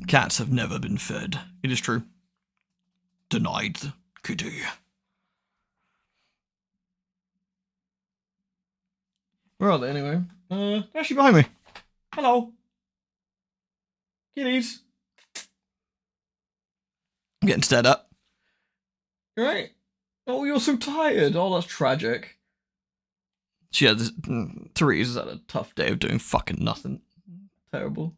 Cats have never been fed. It is true. Denied. Kitty. Where are they anyway? They're actually behind me. Hello. Kitties. I'm getting stared at. You right? Oh, you're so tired. Oh, that's tragic. Yeah, Therese has had a tough day of doing fucking nothing. Terrible.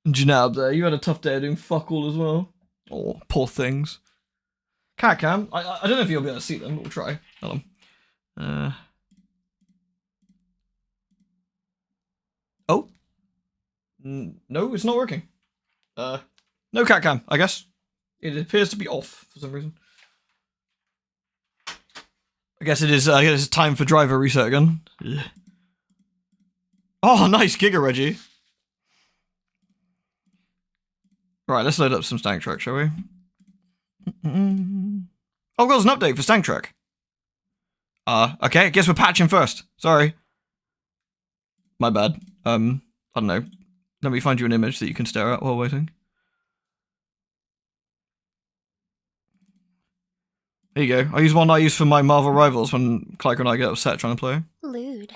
Janab there, you had a tough day of doing fuck all as well. Oh, poor things. Cat cam. I don't know if you'll be able to see them, but we'll try. Hold on. Oh. No, it's not working. No cat cam, I guess. It appears to be off for some reason. I guess it is. I guess it's time for driver reset again. Ugh. Oh, nice Giga Reggie. Right, let's load up some Stank Trek, shall we? Oh, there's an update for Stank Trek. Okay, I guess we're patching first. Sorry. My bad. I don't know. Let me find you an image that you can stare at while waiting. There you go. I use one I use for my Marvel Rivals when Clyker and I get upset trying to play. Lewd.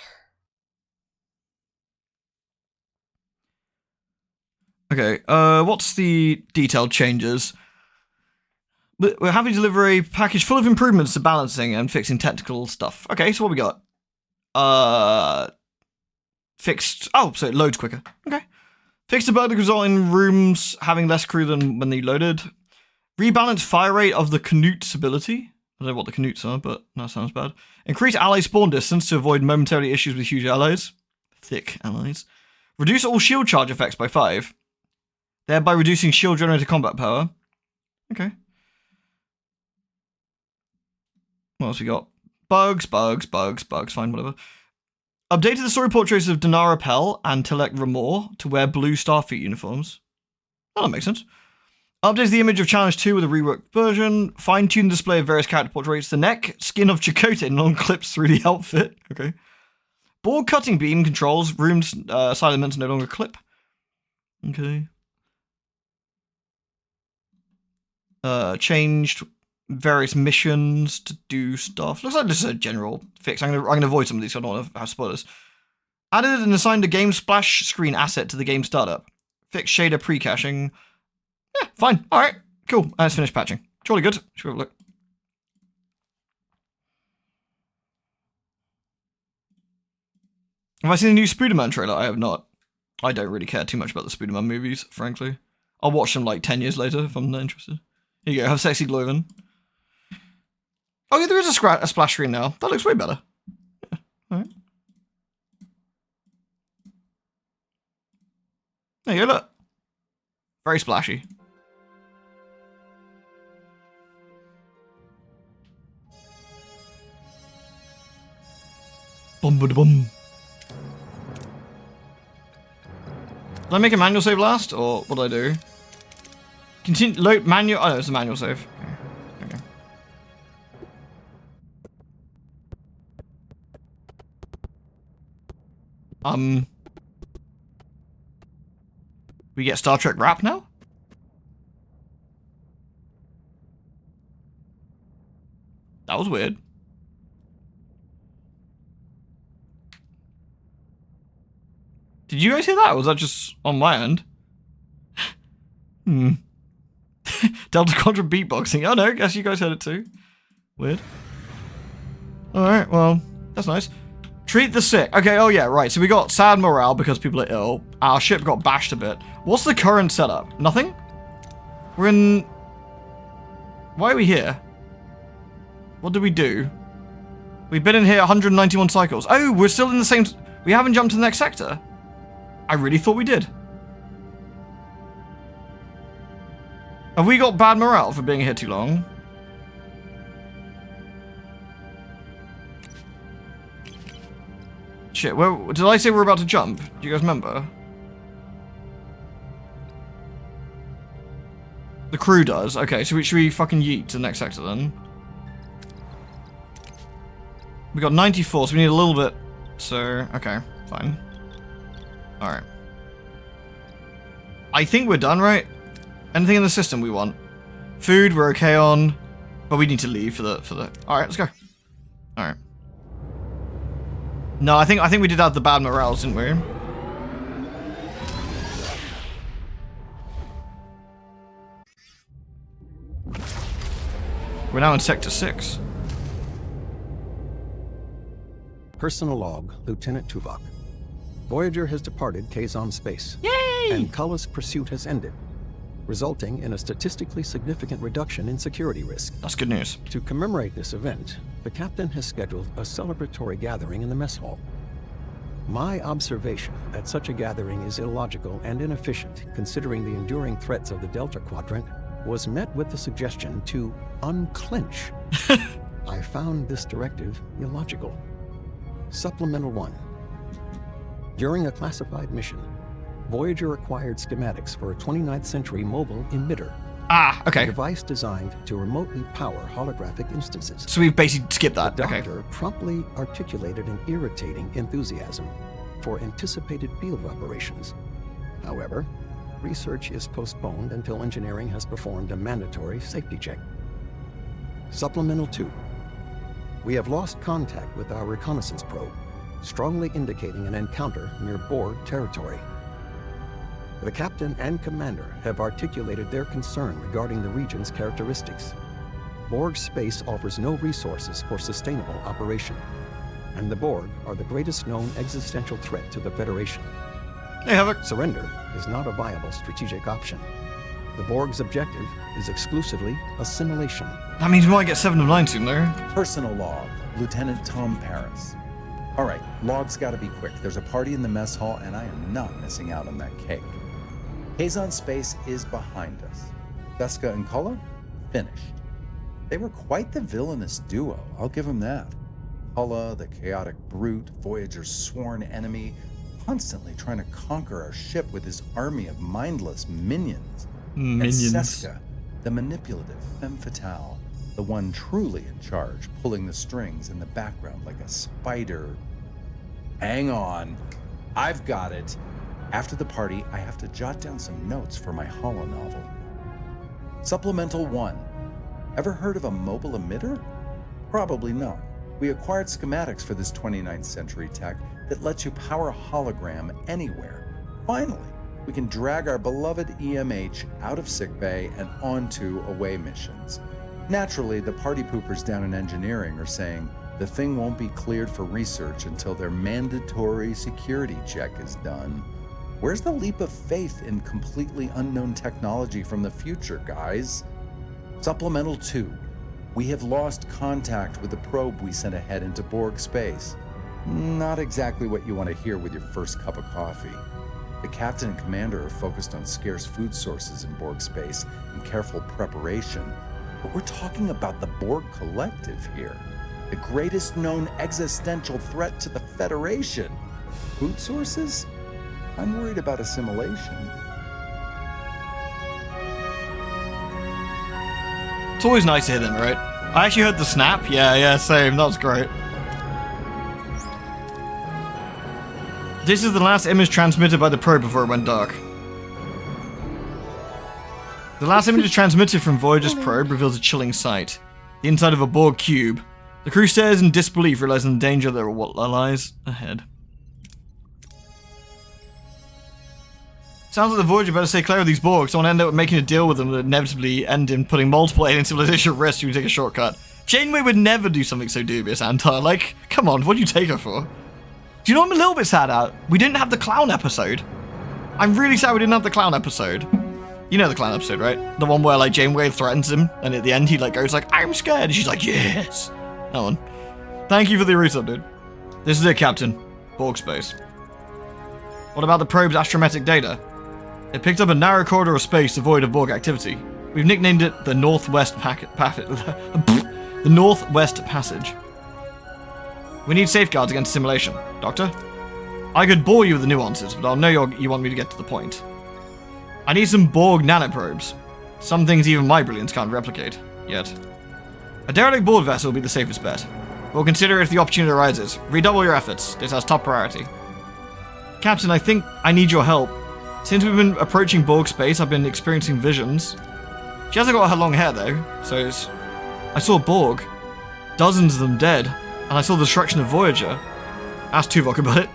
Okay, what's the detailed changes? We're happy to deliver a package full of improvements to balancing and fixing technical stuff. Okay, so what we got? Fixed... Oh, so it loads quicker. Okay. Fixed the bug that result in rooms having less crew than when they loaded. Rebalance fire rate of the Canute's ability. I don't know what the Canutes are, but that sounds bad. Increase ally spawn distance to avoid momentary issues with huge allies. Thick allies. Reduce all shield charge effects by 5. Thereby reducing shield generator combat power. Okay. What else we got? Bugs, fine, whatever. Updated the story portraits of Dinara Pell and Telek Ramor to wear blue Starfleet uniforms. Oh, that makes sense. Updates the image of Challenge 2 with a reworked version. Fine-tuned display of various character portraits. The neck, skin of Chakotay non-clips through the outfit. Okay. Board cutting beam controls. Rooms, side elements no longer clip. Okay. Changed various missions to do stuff. Looks like this is a general fix. I'm gonna avoid some of these so I don't want to have spoilers. Added and assigned a game splash screen asset to the game startup. Fixed shader pre-caching. Yeah, fine. Alright, cool. Let's finish patching. Surely good. Should we have a look? Have I seen the new Spider-Man trailer? I have not. I don't really care too much about the Spider-Man movies, frankly. I'll watch them like 10 years later if I'm not interested. Here you go, have sexy Gloven. Oh yeah, there is a splash screen now. That looks way better. Yeah, alright. There you go, look. Very splashy. Bum-ba-da-bum. Did I make a manual save last, or what did I do? Continue, load, manual, oh no, it's a manual save. Okay. We get Star Trek rap now? That was weird. Did you guys hear that, or was that just on my end? Delta Contra beatboxing. Oh no, I guess you guys heard it too. Weird. Alright, well, that's nice. Treat the sick. Okay, oh yeah, right. So we got sad morale because people are ill. Our ship got bashed a bit. What's the current setup? Nothing? We're in... Why are we here? What did we do? We've been in here 191 cycles. Oh, we're still in the same... We haven't jumped to the next sector. I really thought we did. Have we got bad morale for being here too long? Shit, where, did I say we're about to jump? Do you guys remember? The crew does. Okay, so should we fucking yeet to the next sector then? We got 94, so we need a little bit. So, okay, fine. Alright. I think we're done, right? Anything in the system we want? Food, we're okay on. But we need to leave for the... Alright, let's go. Alright. No, I think we did have the bad morale, didn't we? We're now in Sector 6. Personal log, Lieutenant Tuvok. Voyager has departed Kazon space. Yay! And Kulla's pursuit has ended, resulting in a statistically significant reduction in security risk. That's good news. To commemorate this event, the captain has scheduled a celebratory gathering in the mess hall. My observation that such a gathering is illogical and inefficient, considering the enduring threats of the Delta Quadrant, was met with the suggestion to unclench. I found this directive illogical. Supplemental 1. During a classified mission, Voyager acquired schematics for a 29th century mobile emitter. Ah, okay. A device designed to remotely power holographic instances. So we've basically skipped that. The Okay. doctor promptly articulated an irritating enthusiasm for anticipated field operations. However, research is postponed until engineering has performed a mandatory safety check. Supplemental 2. We have lost contact with our reconnaissance probe, strongly indicating an encounter near Borg territory. The captain and commander have articulated their concern regarding the region's characteristics. Borg space offers no resources for sustainable operation, and the Borg are the greatest known existential threat to the Federation. Hey, Havoc. Surrender is not a viable strategic option. The Borg's objective is exclusively assimilation. That means we might get 7 of 9 soon, though. Personal log, Lieutenant Tom Paris. All right, log's gotta be quick. There's a party in the mess hall, and I am not missing out on that cake. Kazon space is behind us. Duska and Kulla, finished. They were quite the villainous duo, I'll give them that. Kulla, the chaotic brute, Voyager's sworn enemy, constantly trying to conquer our ship with his army of mindless minions. Minions. And Seska, the manipulative femme fatale, the one truly in charge, pulling the strings in the background like a spider. Hang on, I've got it. After the party, I have to jot down some notes for my holo novel. Supplemental 1. Ever heard of a mobile emitter? Probably not. We acquired schematics for this 29th century tech that lets you power a hologram anywhere. Finally, we can drag our beloved EMH out of sickbay and onto away missions. Naturally, the party poopers down in engineering are saying the thing won't be cleared for research until their mandatory security check is done. Where's the leap of faith in completely unknown technology from the future, guys? Supplemental 2. We have lost contact with the probe we sent ahead into Borg space. Not exactly what you want to hear with your first cup of coffee. The captain and commander are focused on scarce food sources in Borg space and careful preparation. But we're talking about the Borg Collective here. The greatest known existential threat to the Federation. Food sources? I'm worried about assimilation. It's always nice to hear them, right? I actually heard the snap. Yeah, same. That was great. This is the last image transmitted by the probe before it went dark. The last image transmitted from Voyager's probe reveals a chilling sight. The inside of a Borg cube. The crew stares in disbelief, realizing the danger that lies ahead. Sounds like the Voyager better stay clear of these Borg, so I want to end up making a deal with them that inevitably end in putting multiple alien civilization at risk if we take a shortcut. Janeway would never do something so dubious, Antar. Like, come on, what do you take her for? Do you know what I'm a little bit sad at? We didn't have the clown episode. I'm really sad we didn't have the clown episode. You know the clown episode, right? The one where, like, Janeway threatens him, and at the end he, like, goes like, I'm scared, and she's like, yes! That one. Thank you for the resub, dude. This is it, Captain. Borg space. What about the probe's astrometric data? It picked up a narrow corridor of space devoid of Borg activity. We've nicknamed it the Northwest the Northwest Passage. We need safeguards against assimilation. Doctor? I could bore you with the nuances, but I'll know you want me to get to the point. I need some Borg nanoprobes. Some things even my brilliance can't replicate. Yet. A derelict board vessel will be the safest bet. We'll consider it if the opportunity arises. Redouble your efforts. This has top priority. Captain, I think I need your help. Since we've been approaching Borg space, I've been experiencing visions. She hasn't got her long hair though, so it's... I saw Borg. Dozens of them dead. And I saw the destruction of Voyager. Ask Tuvok about it.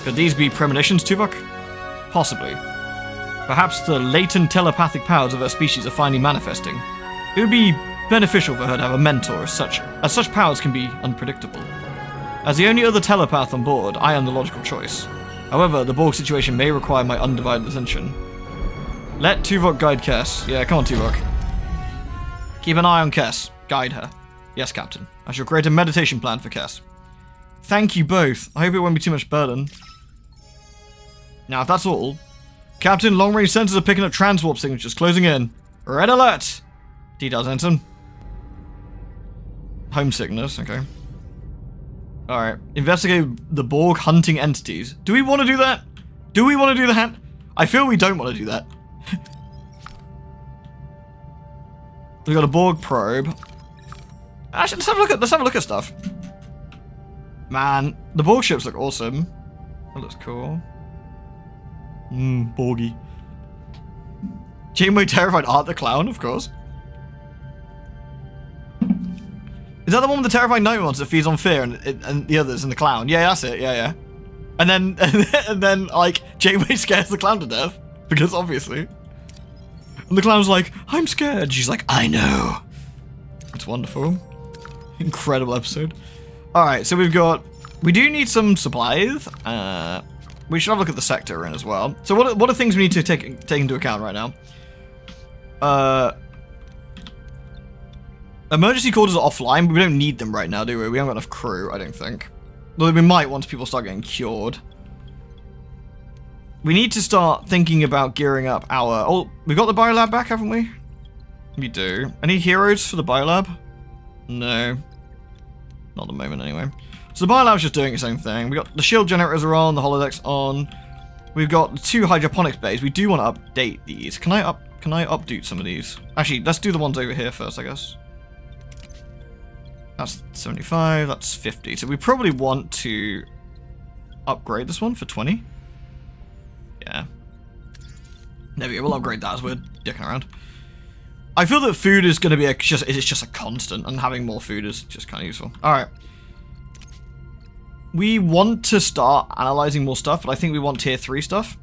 Could these be premonitions, Tuvok? Possibly. Perhaps the latent telepathic powers of her species are finally manifesting. It would be beneficial for her to have a mentor as such powers can be unpredictable. As the only other telepath on board, I am the logical choice. However, the Borg situation may require my undivided attention. Let Tuvok guide Kes. Yeah, come on, Tuvok. Keep an eye on Kes. Guide her. Yes, Captain. I shall create a meditation plan for Kes. Thank you both. I hope it won't be too much burden. Now, if that's all... Captain, long-range sensors are picking up transwarp signatures. Closing in. Red alert! Details, Ensign. Homesickness, okay. Alright. Investigate the Borg hunting entities. Do we want to do that? Do we want to do that? I feel we don't want to do that. We've got a Borg probe. Actually, let's have a look at stuff. Man, the Borg ships look awesome. That looks cool. Borgy. Janeway terrified Art the Clown, of course. Is that the one with the terrifying night monster that feeds on fear and the others and the clown? Yeah, that's it. Yeah. And then like Janeway scares the clown to death because obviously. And the clown's like, I'm scared. She's like, I know. It's wonderful. Incredible episode. All right, so we do need some supplies. We should have a look at the sector we're in as well. So what are things we need to take into account right now? Emergency quarters are offline, but we don't need them right now, do we? We haven't got enough crew, I don't think. Though we might once people start getting cured. We need to start thinking about gearing up our... Oh, we got the biolab back, haven't we? We do. Any heroes for the biolab? No. Not at the moment, anyway. So the biolab's just doing its own thing. We got the shield generators are on, the holodeck's on. We've got 2 hydroponics bays. We do want to update these. Can I update some of these? Actually, let's do the ones over here first, I guess. That's 75, that's 50. So we probably want to upgrade this one for 20. Yeah. There we go, we'll upgrade that as we're dicking around. I feel that food is going to be it's just a constant, and having more food is just kind of useful. Alright. We want to start analyzing more stuff, but I think we want tier 3 stuff.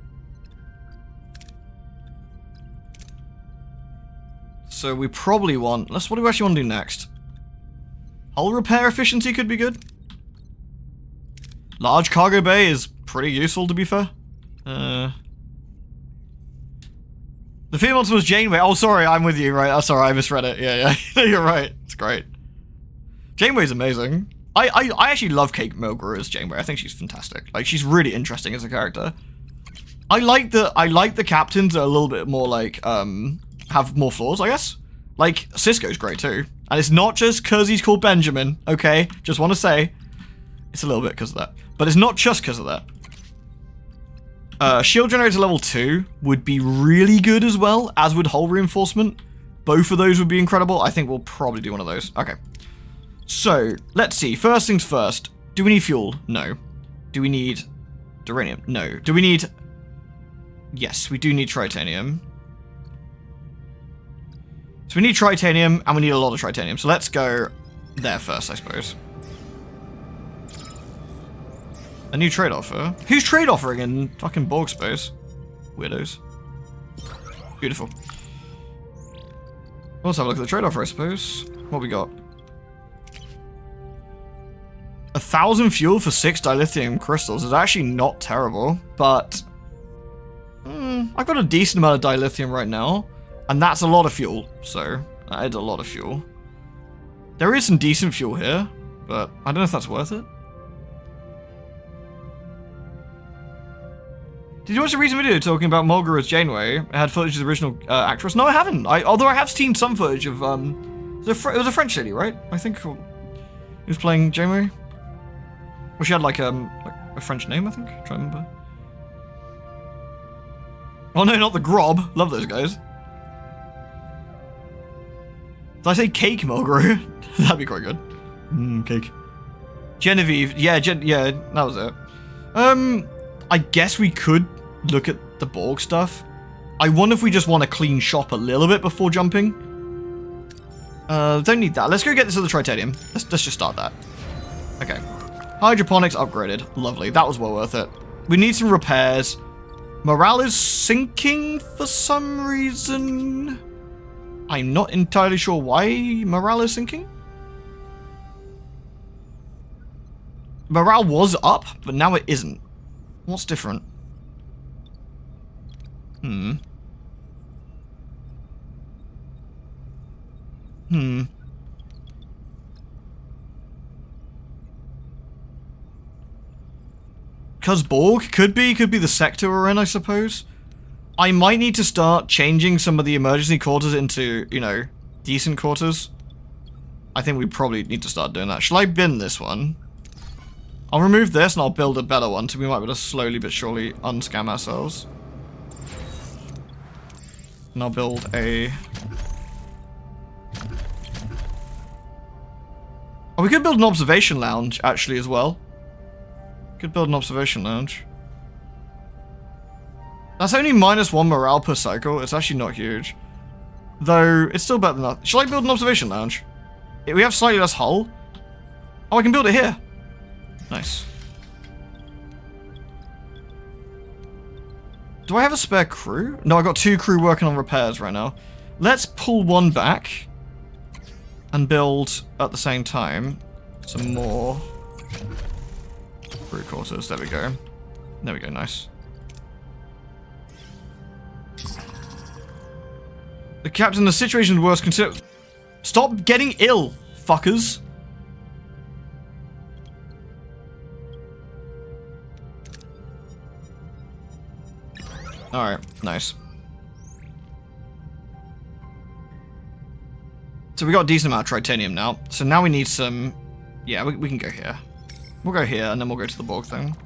So we probably want... What do we actually want to do next? Hull repair efficiency could be good. Large cargo bay is pretty useful, to be fair. The fear monster was Janeway. Oh, sorry, I'm with you, right? Oh, sorry, I misread it. Yeah. You're right. It's great. Janeway's amazing. I actually love Kate Mulgrew as Janeway. I think she's fantastic. Like, she's really interesting as a character. I like the captains that are a little bit more, like, have more flaws, I guess. Like, Sisko's great, too. And it's not just because he's called Benjamin, okay? Just want to say, it's a little bit because of that. But it's not just because of that. Shield generator level 2 would be really good as well, as would hull reinforcement. Both of those would be incredible. I think we'll probably do one of those. Okay. So, let's see. First things first. Do we need fuel? No. Do we need duranium? No. Do we need... Yes, we do need tritanium. So we need tritanium, and we need a lot of tritanium. So let's go there first, I suppose. A new trade offer? Who's trade offering in fucking Borg space? Weirdos. Beautiful. Let's have a look at the trade offer, I suppose. What we got? 1,000 fuel for 6 dilithium crystals is actually not terrible, but... I've got a decent amount of dilithium right now, and that's a lot of fuel, so that is a lot of fuel. There is some decent fuel here, but I don't know if that's worth it. Did you watch the recent video talking about Mulgrew as Janeway? It had footage of the original actress. No, I haven't. Although I have seen some footage of it was a French lady, right? I think who was playing Janeway. Well, she had like a French name, I think. I'm trying to remember. Oh no, not the Grob. Love those guys. Did I say cake Mulgrew? That'd be quite good. Cake. Genevieve. Yeah, yeah, that was it. I guess we could look at the Borg stuff. I wonder if we just want to clean shop a little bit before jumping. Don't need that. Let's go get this other Tritanium. Let's just start that. Okay. Hydroponics upgraded. Lovely. That was well worth it. We need some repairs. Morale is sinking for some reason. I'm not entirely sure why morale is sinking. Morale was up, but now it isn't. What's different? Because Borg could be the sector we're in, I suppose. I might need to start changing some of the emergency quarters into, you know, decent quarters. I think we probably need to start doing that. Shall I bin this one? I'll remove this and I'll build a better one so we might be able to slowly but surely unscam ourselves. And I'll build a... Oh, we could build an observation lounge, actually, as well. Could build an observation lounge. That's only -1 morale per cycle. It's actually not huge. Though, it's still better than that. Shall I build an observation lounge? We have slightly less hull. Oh, I can build it here. Nice. Do I have a spare crew? No, I got 2 crew working on repairs right now. Let's pull one back and build at the same time some more crew quarters. There we go. There we go, nice. The captain, the situation is worse. Consider... Stop getting ill, fuckers. Alright, nice. So we got a decent amount of Tritanium now. So now we need some... Yeah, we can go here. We'll go here, and then we'll go to the Borg thing.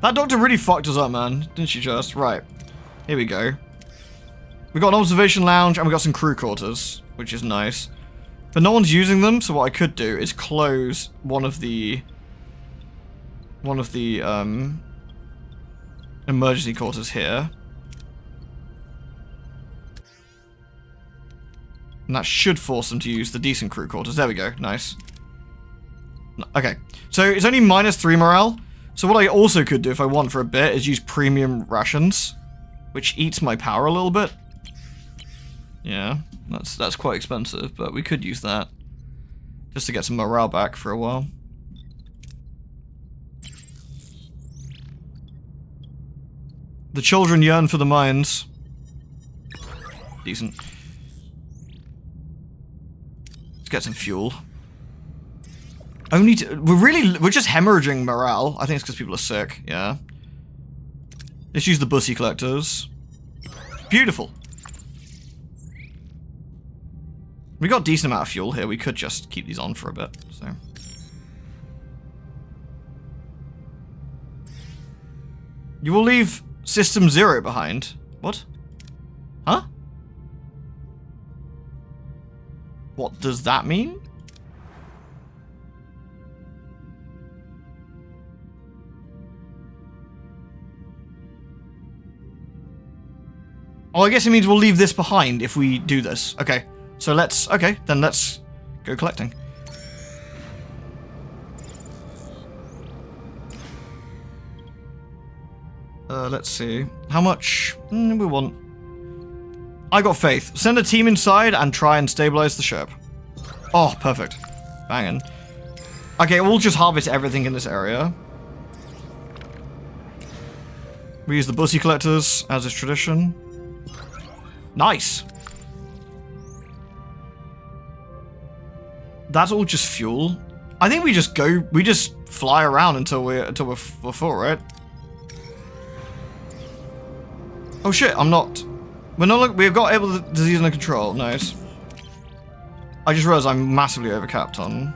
That doctor really fucked us up, man. Didn't she just? Right. Here we go. We got an observation lounge, and we got some crew quarters, which is nice. But no one's using them, so what I could do is close one of the emergency quarters here. And that should force them to use the decent crew quarters. There we go. Nice. Okay. So it's only -3 morale. So what I also could do if I want for a bit is use premium rations, which eats my power a little bit. Yeah, that's quite expensive, but we could use that just to get some morale back for a while. The children yearn for the mines. Decent. Let's get some fuel. We're just hemorrhaging morale. I think it's because people are sick, yeah. Let's use the bussy collectors. Beautiful. We got a decent amount of fuel here. We could just keep these on for a bit, so. You will leave System 0 behind. What? Huh? What does that mean? Oh, I guess it means we'll leave this behind if we do this. Okay. So let's go collecting. Let's see. How much we want? I got faith. Send a team inside and try and stabilize the ship. Oh, perfect. Banging. Okay, we'll just harvest everything in this area. We use the bussy collectors, as is tradition. Nice. That's all just fuel. I think we just fly around until we're full, right? Oh shit, we've got able to disease under control. Nice. I just realized I'm massively overcapped on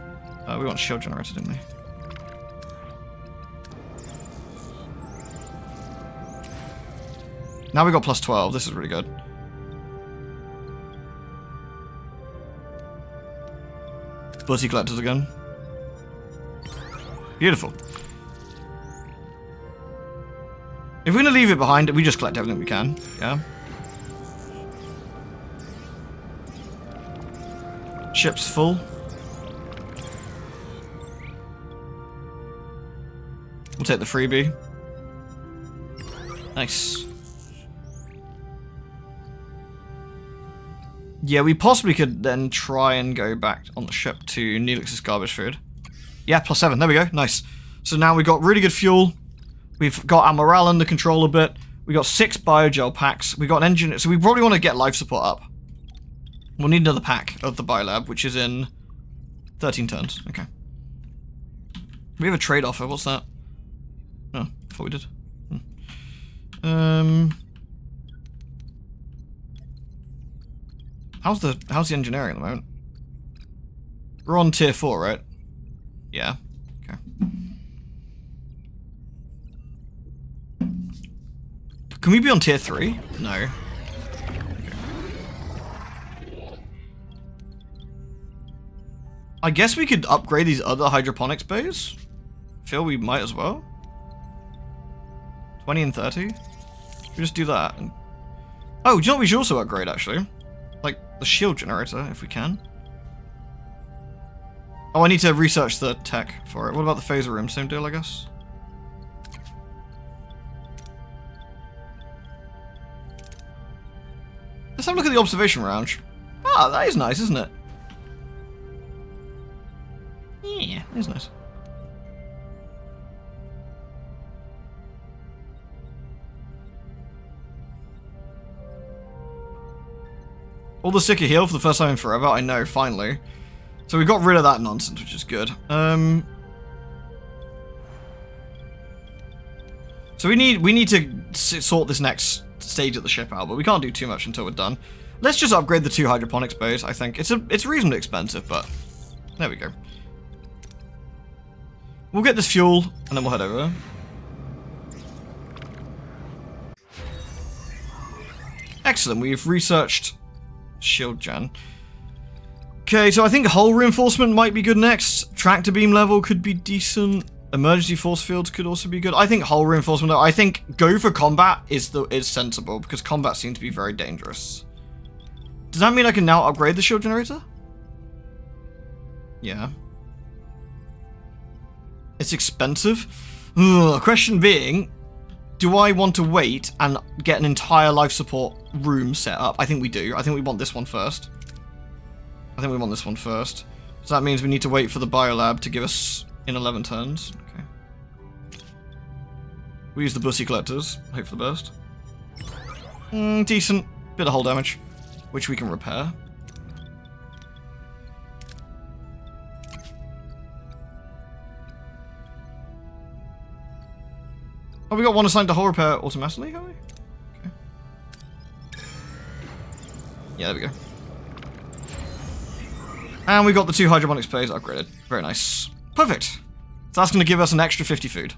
we want shield generator, didn't we? Now we got +12. This is really good. Bussy collectors again. Beautiful. If we're going to leave it behind, we just collect everything we can. Yeah. Ship's full. We'll take the freebie. Nice. Yeah, we possibly could then try and go back on the ship to Neelix's garbage food. Yeah, +7. There we go. Nice. So now we've got really good fuel. We've got our morale under control a bit. We got 6 biogel packs. We got an engine. So we probably want to get life support up. We'll need another pack of the biolab, which is in 13 turns. Okay. We have a trade offer. What's that? Oh, I thought we did. How's the engineering at the moment? We're on tier 4, right? Yeah. Okay. Can we be on tier 3? No. Okay. I guess we could upgrade these other hydroponics bays. Feel we might as well. 20 and 30. We just do that. And... oh, do you know what we should also upgrade actually? Like the shield generator, if we can. Oh, I need to research the tech for it. What about the phaser room? Same deal, I guess. Let's have a look at the observation lounge. Ah, that is nice, isn't it? Yeah, that is nice. All the sicker heal for the first time in forever. I know, finally. So we got rid of that nonsense, which is good. So we need to sort this next stage of the ship out, but we can't do too much until we're done. Let's just upgrade the 2 hydroponics bays. I think it's reasonably expensive, but there we go. We'll get this fuel and then we'll head over. Excellent. We've researched shield gen. Okay, so I think hull reinforcement might be good next. Tractor beam level could be decent. Emergency force fields could also be good. I think hull reinforcement, I think go for combat is sensible because combat seems to be very dangerous. Does that mean I can now upgrade the shield generator? Yeah. It's expensive. Ugh, question being, do I want to wait and get an entire life support room set up? I think we do. I think we want this one first. So that means we need to wait for the biolab to give us in 11 turns. Okay. We use the bussy collectors. Hope for the best. Decent. Bit of hull damage, which we can repair. Oh, we got one assigned to hull repair automatically, have we? Okay. Yeah, there we go. And we got the 2 hydroponics bays upgraded. Very nice. Perfect. So that's going to give us an extra 50 food.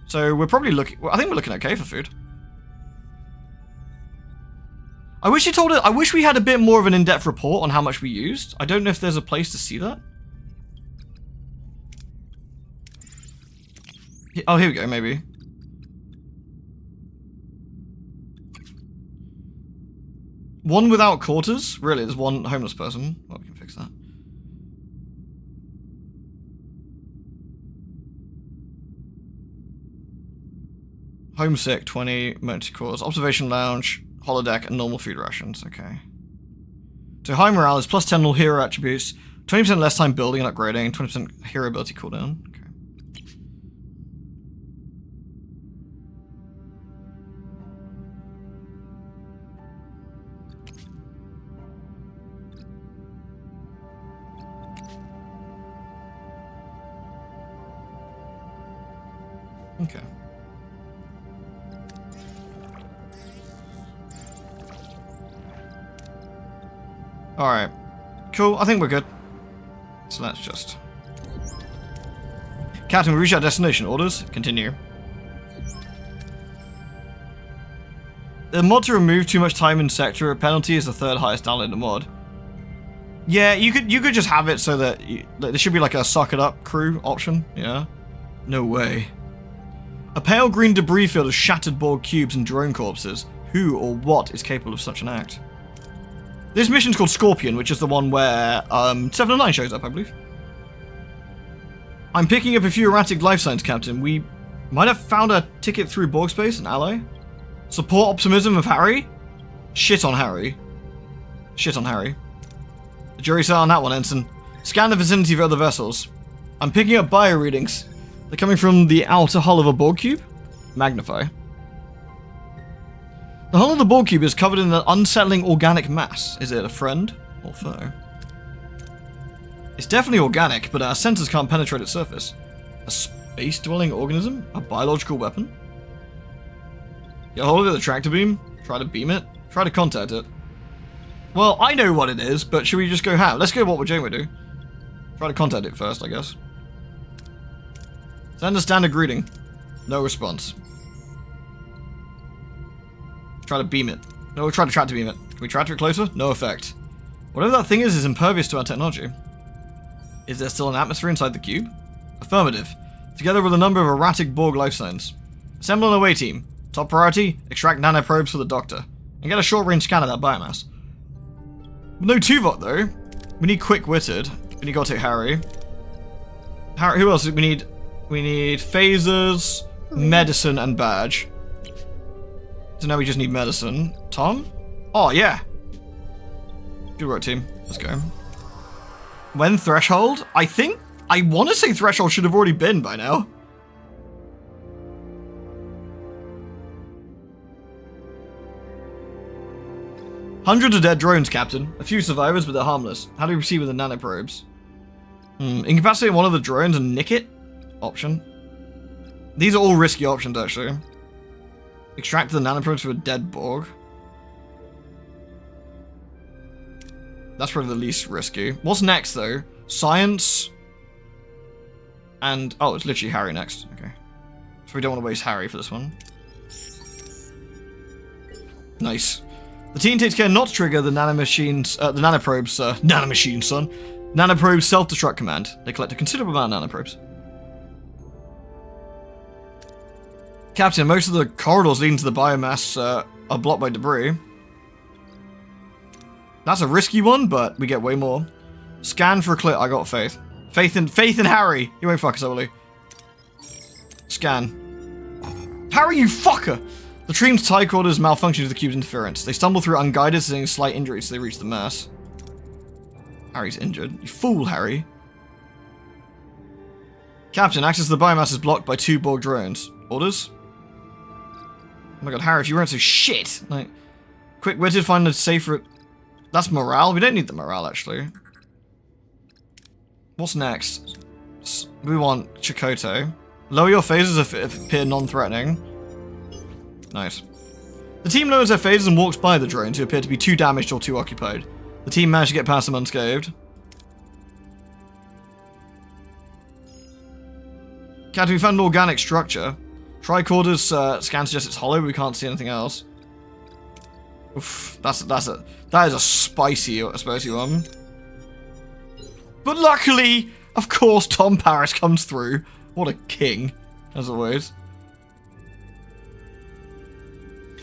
So we're probably looking... well, I think we're looking okay for food. I wish you told it... I wish we had a bit more of an in-depth report on how much we used. I don't know if there's a place to see that. Oh, here we go, maybe. One without quarters? Really, there's one homeless person. Well, we can fix that. Homesick, 20, emergency cause, observation lounge, holodeck, and normal food rations. Okay. So high morale is +10 all hero attributes, 20% less time building and upgrading, 20% hero ability cooldown. Okay. Okay. Alright. Cool, I think we're good. So let's just... Captain, we reached our destination. Orders? Continue. The mod to remove too much time in sector penalty is the 3rd highest downloaded mod. Yeah, you could just have it so that there should be like a suck it up crew option, yeah. No way. A pale green debris field of shattered Borg cubes and drone corpses. Who or what is capable of such an act? This mission's called Scorpion, which is the one where 7 and 9 shows up, I believe. I'm picking up a few erratic life signs, Captain. We might have found a ticket through Borg space, an ally. Support optimism of Harry? Shit on Harry. Shit on Harry. The jury's out on that one, Ensign. Scan the vicinity of other vessels. I'm picking up bio readings. They're coming from the outer hull of a Borg cube? Magnify. The hull of the Borg cube is covered in an unsettling organic mass. Is it a friend or foe? It's definitely organic, but our sensors can't penetrate its surface. A space-dwelling organism? A biological weapon? Get hold of it, the tractor beam? Try to beam it? Try to contact it? Well, I know what it is, but should we just go how? Let's go what Janeway do. Try to contact it first, I guess. Send a standard greeting. No response. Try to beam it. No, we'll try to tractor beam it. Can we tractor it closer? No effect. Whatever that thing is impervious to our technology. Is there still an atmosphere inside the cube? Affirmative. Together with a number of erratic Borg life signs. Assemble an away team. Top priority, extract nanoprobes for the Doctor. And get a short-range scan of that biomass. No Tuvok, though. We need quick-witted. We need to go take Harry. Harry, who else? We need phasers, medicine, and badge. So now we just need medicine. Tom? Oh, yeah. Good work, team. Let's go. When threshold? I want to say threshold should have already been by now. Hundreds of dead drones, Captain. A few survivors, but they're harmless. How do we proceed with the nanoprobes? Incapacitate one of the drones and nick it? Option. These are all risky options, actually. Extract the nanoprobes from a dead Borg. That's probably the least risky. What's next, though? Science. And... oh, it's literally Harry next. Okay. So we don't want to waste Harry for this one. Nice. The team takes care not to trigger the nanoprobe's self-destruct command. They collect a considerable amount of nanoprobes. Captain, most of the corridors leading to the biomass are blocked by debris. That's a risky one, but we get way more. Scan for a clit. I got faith. Faith in Harry. You won't fuck us, Oli. Scan. Harry, you fucker! The team's tie quarters malfunction due to the cube's interference. They stumble through unguided, sustaining slight injuries as they reach the mass. Harry's injured. You fool, Harry. Captain, access to the biomass is blocked by 2 Borg drones. Orders? Oh my god, Harry, if you weren't so shit! Like, quick-witted, find a safer... That's morale? We don't need the morale, actually. What's next? We want Chakotay. Lower your phasers if it appear non-threatening. Nice. The team lowers their phasers and walks by the drones who appear to be too damaged or too occupied. The team managed to get past them unscathed. Captain, we found an organic structure. Tricorder's scan suggests it's hollow, but we can't see anything else. Oof, that is a spicy one. But luckily, of course, Tom Paris comes through. What a king, as always.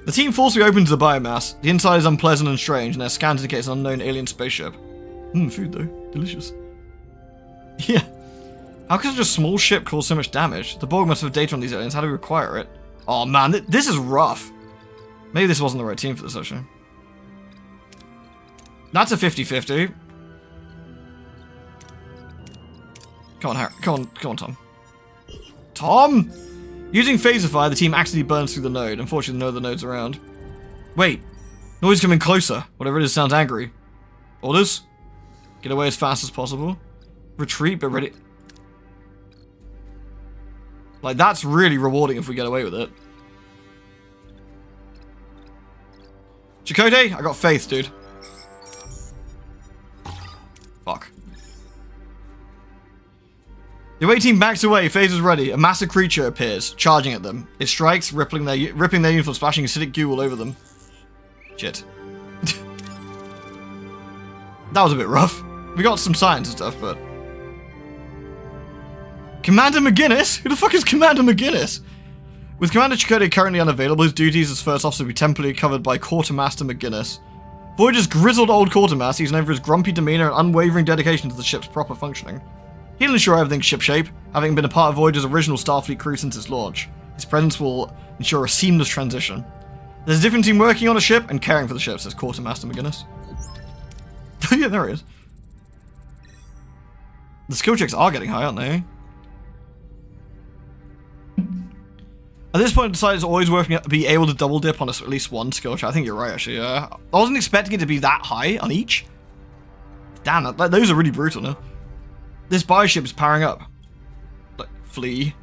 The team forcibly opens the biomass. The inside is unpleasant and strange, and their scan indicates an unknown alien spaceship. Food though. Delicious. Yeah. How can such a small ship cause so much damage? The Borg must have data on these aliens. How do we acquire it? Oh man, this is rough. Maybe this wasn't the right team for this, actually. That's a 50-50. Come on, Harry. Come on, Tom. Tom! Using phaser fire, the team accidentally burns through the node. Unfortunately, no other nodes around. Wait. Noise coming closer. Whatever it is sounds angry. Orders? Get away as fast as possible. Retreat, but ready... Like, that's really rewarding if we get away with it. Chakotay, I got faith, dude. Fuck. The away team backs away, phasers ready. A massive creature appears, charging at them. It strikes, ripping their uniform, splashing acidic goo all over them. Shit. That was a bit rough. We got some science and stuff, but... Commander McGinnis? Who the fuck is Commander McGinnis? With Commander Chakotay currently unavailable, his duties as first officer will be temporarily covered by Quartermaster McGinnis. Voyager's grizzled old quartermaster, he's known for his grumpy demeanor and unwavering dedication to the ship's proper functioning. He'll ensure everything's shipshape, having been a part of Voyager's original Starfleet crew since its launch. His presence will ensure a seamless transition. There's a difference between working on a ship and caring for the ship, says Quartermaster McGinnis. Yeah, there he is. The skill checks are getting high, aren't they? At this point, I decided it's always worth me to be able to double dip on at least one skill check. I think you're right, actually. I wasn't expecting it to be that high on each. Damn, those are really brutal now. This bioship is powering up. Like, flee.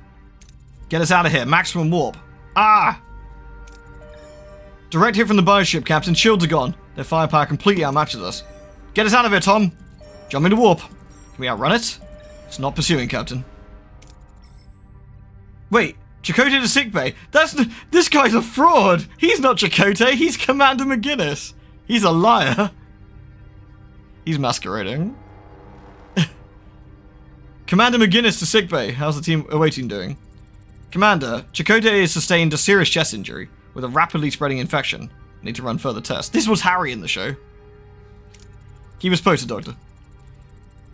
Get us out of here. Maximum warp. Ah! Direct hit from the bioship, Captain. Shields are gone. Their firepower completely outmatches us. Get us out of here, Tom. Jump into warp. Can we outrun it? It's not pursuing, Captain. Wait. Chakotay to sickbay. This guy's a fraud. He's not Chakotay. He's Commander McGinnis. He's a liar. He's masquerading. Commander McGinnis to sickbay. How's the away team doing? Commander, Chakotay has sustained a serious chest injury with a rapidly spreading infection. Need to run further tests. This was Harry in the show. Keep us posted, Doctor.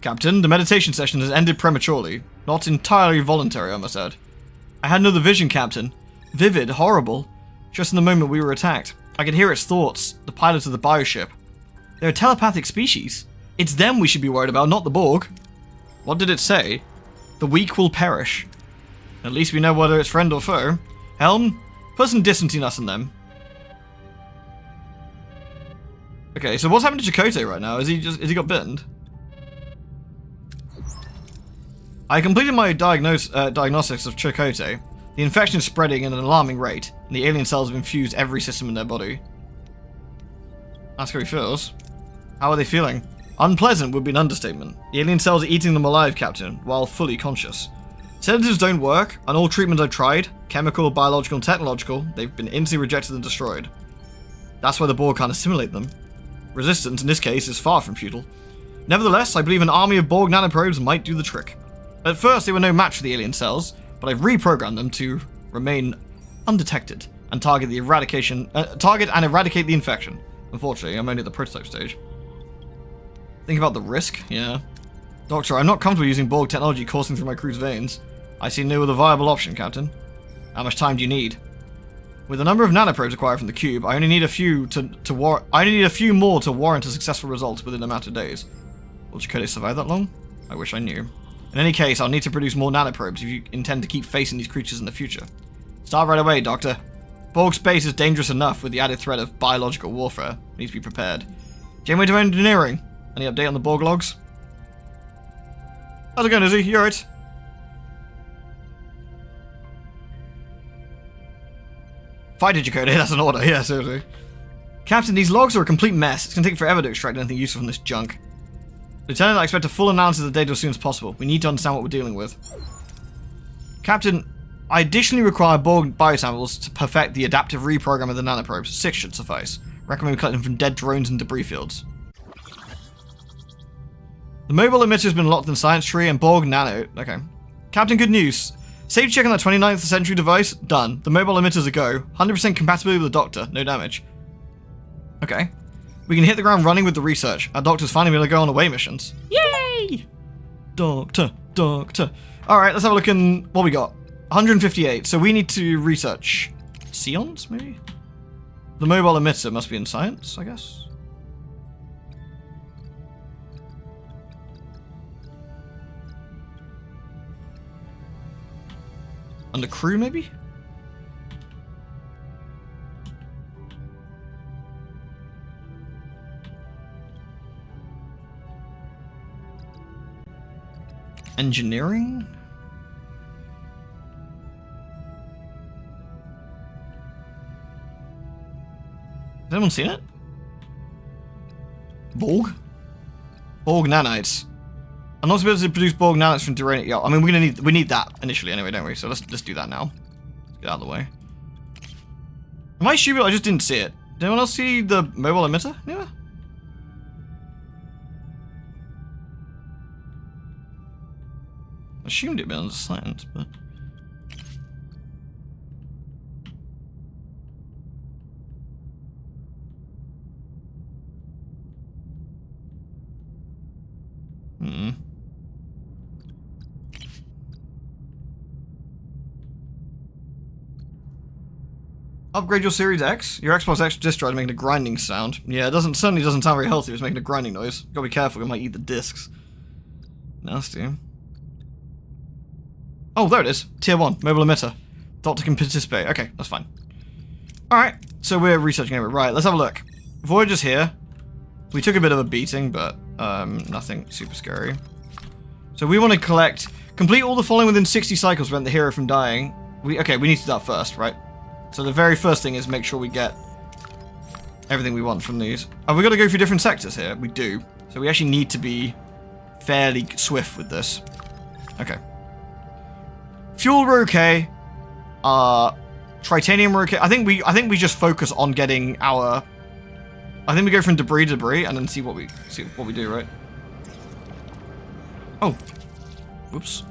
Captain, the meditation session has ended prematurely. Not entirely voluntary, I must add. I had another vision, Captain. Vivid, horrible. Just in the moment we were attacked. I could hear its thoughts, the pilot of the bioship. They're a telepathic species. It's them we should be worried about, not the Borg. What did it say? The weak will perish. At least we know whether it's friend or foe. Helm, put some distance between us and them. Okay, so what's happened to Chakotay right now? Is he got bitten? I completed my diagnostics of Chakotay. The infection is spreading at an alarming rate, and the alien cells have infused every system in their body. Ask how he feels. How are they feeling? Unpleasant would be an understatement. The alien cells are eating them alive, Captain, while fully conscious. Sedatives don't work, and all treatments I've tried, chemical, biological, and technological, they've been instantly rejected and destroyed. That's why the Borg can't assimilate them. Resistance, in this case, is far from futile. Nevertheless, I believe an army of Borg nanoprobes might do the trick. At first, they were no match for the alien cells, but I've reprogrammed them to remain undetected and target and eradicate the infection. Unfortunately, I'm only at the prototype stage. Think about the risk? Yeah. Doctor, I'm not comfortable using Borg technology coursing through my crew's veins. I see no other viable option, Captain. How much time do you need? With the number of nanoprobes acquired from the cube, I only need a few more to warrant a successful result within a matter of days. Will Chakotay survive that long? I wish I knew. In any case, I'll need to produce more nanoprobes if you intend to keep facing these creatures in the future. Start right away, Doctor. Borg space is dangerous enough with the added threat of biological warfare. Needs to be prepared. Janeway to engineering. Any update on the Borg logs? How's it going, Izzy? You alright? Fight it, Chakotay. That's an order. Yeah, seriously. Captain, these logs are a complete mess. It's going to take forever to extract anything useful from this junk. Lieutenant, I expect a full analysis of the data as soon as possible. We need to understand what we're dealing with. Captain, I additionally require Borg biosamples to perfect the adaptive reprogram of the nanoprobes. 6 should suffice. Recommend we collect them from dead drones and debris fields. The mobile emitter has been locked in the science tree and Borg nano... Okay. Captain, good news. Safety check on that 29th century device? Done. The mobile emitter's a go. 100% compatibility with the Doctor. No damage. Okay. We can hit the ground running with the research. Our Doctor's finally going to go on away missions. Yay! Doctor. Alright, let's have a look in what we got. 158. So we need to research... Psions, maybe? The mobile emitter must be in science, I guess. Under crew, maybe? Engineering? Has anyone seen it? Borg? Borg nanites. I'm not supposed to produce Borg nanites from deranged. Yeah, I mean we need that initially anyway, don't we? So let's do that now. Let's get out of the way. Am I stupid? I just didn't see it. Did anyone else see the mobile emitter? Yeah. Assumed it'd been under science, but... Upgrade your Series X? Your Xbox X disc drive is making a grinding sound. Yeah, it certainly doesn't sound very healthy if it's making a grinding noise. Gotta be careful, it might eat the discs. Nasty. Oh, there it is. Tier 1, mobile emitter. Doctor can participate. Okay, that's fine. Alright, so we're researching over. Right, let's have a look. Voyager's here. We took a bit of a beating, but nothing super scary. So we want to complete all the following within 60 cycles to prevent the hero from dying. Okay, we need to do that first, right? So the very first thing is make sure we get everything we want from these. Have we got to go through different sectors here? We do. So we actually need to be fairly swift with this. Okay. Fuel we're okay. Tritanium we're okay. I think we just focus on getting our... I think we go from debris to debris and then see what we do, right? Oh. Whoops.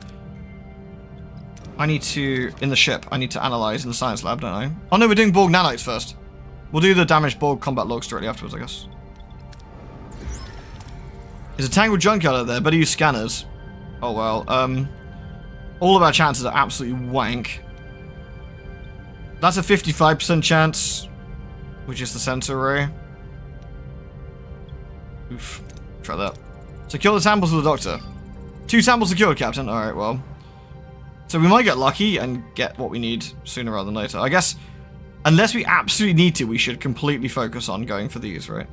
I need to, in the ship, I need to analyze in the science lab, don't I? Oh no, we're doing Borg nanites first. We'll do the damaged Borg combat logs directly afterwards, I guess. There's a tangled junkyard out there, better use scanners. Oh well, all of our chances are absolutely wank. That's a 55% chance, which is the sensor array. Oof, try that. Secure the samples with the doctor. 2 samples secured, Captain. Alright, well. So we might get lucky and get what we need sooner rather than later. I guess, unless we absolutely need to, we should completely focus on going for these, right?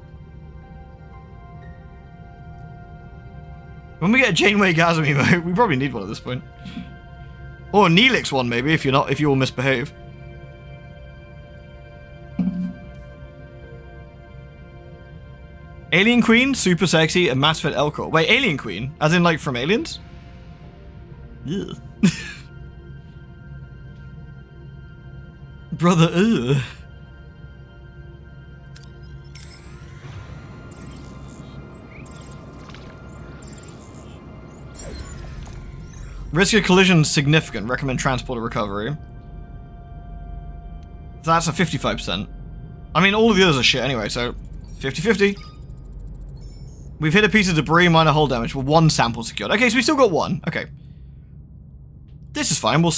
When we get a Janeway Kazon emote, we probably need one at this point. Or a Neelix one, maybe, if you all misbehave. Alien Queen, super sexy, and mass fed Elcor. Wait, Alien Queen? As in, like, from Aliens? Ugh. Brother, ugh. Risk of collision significant. Recommend transporter recovery. That's a 55%. I mean, all of the others are shit anyway, so 50-50. We've hit a piece of debris, minor hull damage, with 1 sample secured. Okay, so we still got 1. Okay. This is fine. We'll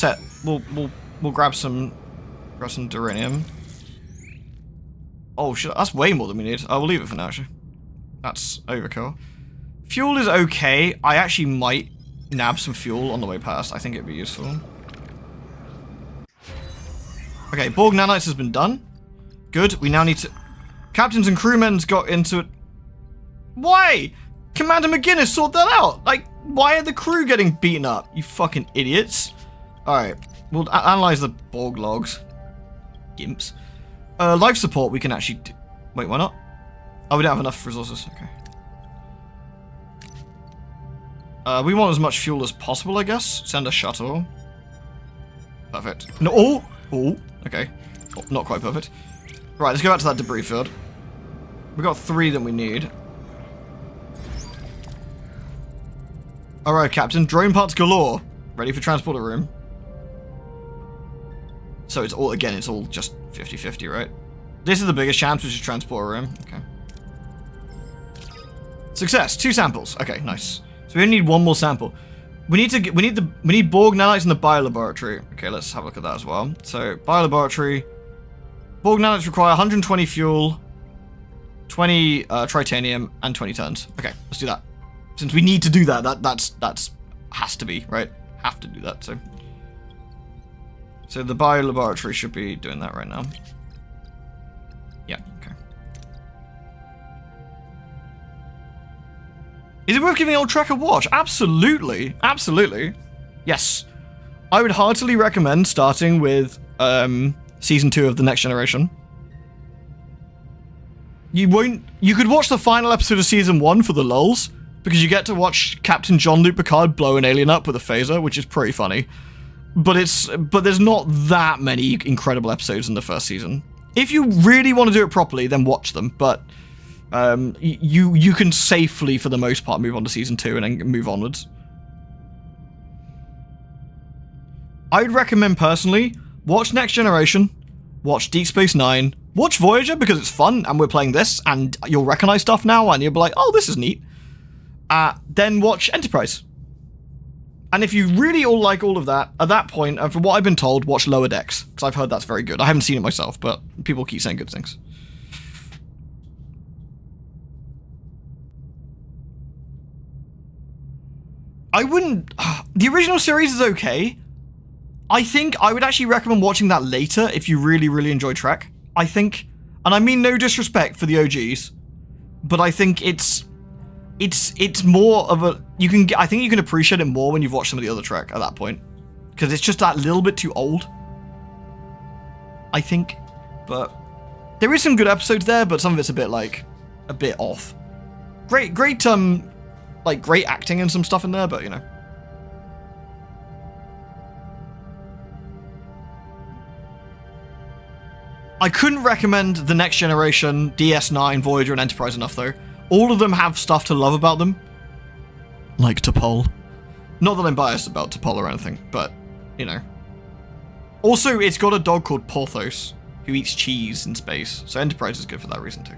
grab some duranium. Oh shit, that's way more than we need. I will leave it for now, actually. That's overkill. Fuel is okay. I actually might nab some fuel on the way past. I think it'd be useful. Okay, Borg nanites has been done. Good. We now need to... Captains and crewmen's got into it. Why? Commander McGinnis sort that out. Like, why are the crew getting beaten up? You fucking idiots. Alright, we'll analyze the Borg logs. Gimps. Life support we can actually do. Wait, why not? Oh, we don't have enough resources. Okay. We want as much fuel as possible, I guess. Send a shuttle. Perfect. No, oh, okay. Oh, not quite perfect. Right, let's go back to that debris field. We got 3 that we need. Alright, Captain. Drone parts galore. Ready for transporter room. So it's all, again, it's all just 50-50, right? This is the biggest chance, which is transporter room. Okay. Success. 2 samples. Okay, nice. So we only need 1 more sample. We need Borg nanites in the biolaboratory. Okay, let's have a look at that as well. So biolaboratory. Borg nanites require 120 fuel, 20 tritanium, and 20 turns. Okay, let's do that. Since we need to do that, that's has to be, right? Have to do that, so. So the biolaboratory should be doing that right now. Yeah, okay. Is it worth giving old Trek a watch? Absolutely. Absolutely. Yes. I would heartily recommend starting with Season 2 of The Next Generation. You could watch the final episode of Season 1 for the lulz, because you get to watch Captain Jean-Luc Picard blow an alien up with a phaser, which is pretty funny. But there's not that many incredible episodes in the first season. If you really want to do it properly, then watch them. But you can safely, for the most part, move on to Season 2 and then move onwards. I would recommend personally, watch Next Generation, watch Deep Space Nine, watch Voyager because it's fun and we're playing this and you'll recognize stuff now and you'll be like, oh, this is neat. Then watch Enterprise. And if you really all like all of that, at that point, and from what I've been told, watch Lower Decks. Because I've heard that's very good. I haven't seen it myself, but people keep saying good things. I wouldn't... The original series is okay. I think I would actually recommend watching that later if you really, really enjoy Trek. I think... And I mean no disrespect for the OGs. But I think it's more of a... I think you can appreciate it more when you've watched some of the other Trek at that point. Because it's just that little bit too old. I think. But... There is some good episodes there, but some of it's a bit, like... A bit off. Great, great acting and some stuff in there, but, you know. I couldn't recommend the Next Generation, DS9, Voyager, and Enterprise enough, though. All of them have stuff to love about them. Like T'Pol. Not that I'm biased about T'Pol or anything, but, you know. Also, it's got a dog called Porthos, who eats cheese in space, so Enterprise is good for that reason, too.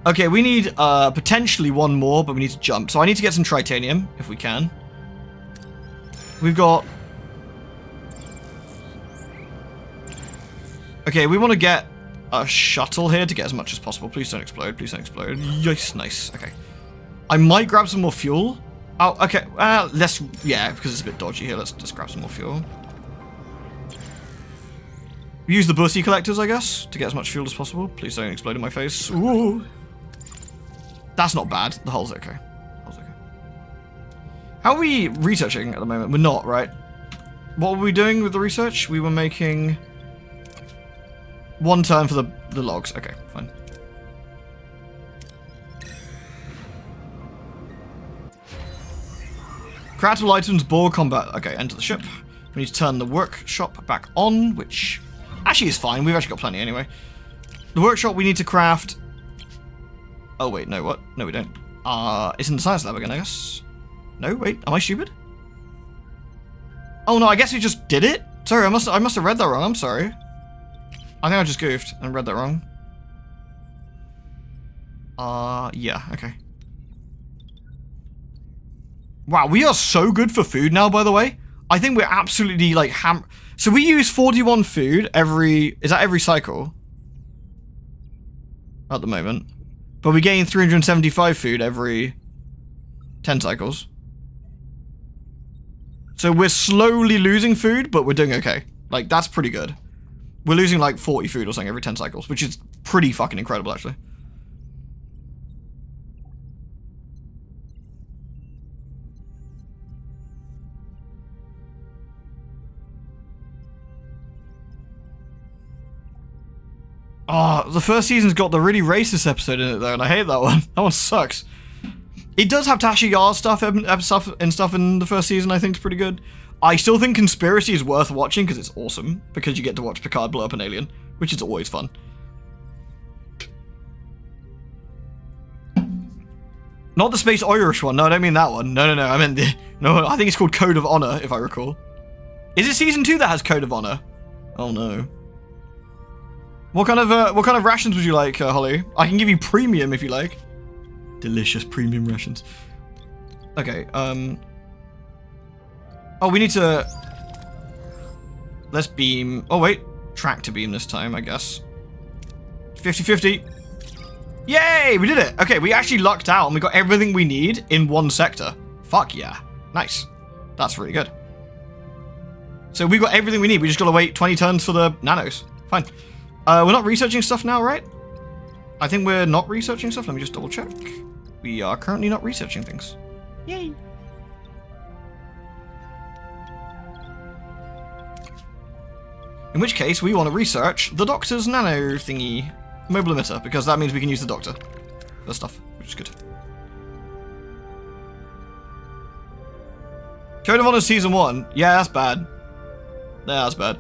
Okay, we need potentially one more, but we need to jump. So I need to get some tritanium, if we can. We've got... Okay, we want to get a shuttle here to get as much as possible. Please don't explode. Please don't explode. Yes, nice. Okay. I might grab some more fuel. Oh, okay. Let's... Yeah, because it's a bit dodgy here. Let's just grab some more fuel. We use the bussy collectors, I guess, to get as much fuel as possible. Please don't explode in my face. Ooh. That's not bad. The hull's okay. Hull's okay. How are we researching at the moment? We're not, right? What were we doing with the research? We were making... One turn for the logs. Okay, fine. Craftable items, board combat. Okay, enter the ship. We need to turn the workshop back on, which actually is fine. We've actually got plenty anyway. The workshop we need to craft... Oh, wait, no, what? No, we don't. It's in the science lab again, I guess. No, wait, am I stupid? Oh, no, I guess we just did it? Sorry, I must have read that wrong. I'm sorry. I think I just goofed and read that wrong. Yeah, okay. Wow, we are so good for food now, by the way. I think we're absolutely, like, So we use 41 food every... Is that every cycle? At the moment. But we gain 375 food every 10 cycles. So we're slowly losing food, but we're doing okay. Like, that's pretty good. We're losing like 40 food or something every 10 cycles, which is pretty fucking incredible, actually. Oh, the first season's got the really racist episode in it, though, and I hate that one. That one sucks. It does have Tasha Yar stuff in the first season, I think is pretty good. I still think Conspiracy is worth watching because it's awesome. Because you get to watch Picard blow up an alien, which is always fun. Not the Space Irish one. No, I don't mean that one. No. I meant the... No, I think it's called Code of Honor, if I recall. Is it season 2 that has Code of Honor? Oh, no. What kind of rations would you like, Holly? I can give you premium if you like. Delicious premium rations. Okay, Oh, we need to... Let's beam... Oh, wait. Tractor beam this time, I guess. 50-50. Yay! We did it! Okay, we actually lucked out and we got everything we need in one sector. Fuck yeah. Nice. That's really good. So we got everything we need. We just gotta wait 20 turns for the nanos. Fine. We're not researching stuff now, right? I think we're not researching stuff. Let me just double check. We are currently not researching things. Yay! In which case, we want to research the Doctor's nano thingy, mobile emitter, because that means we can use the Doctor for stuff, which is good. Code of Honor Season 1. Yeah, that's bad. Yeah, that's bad.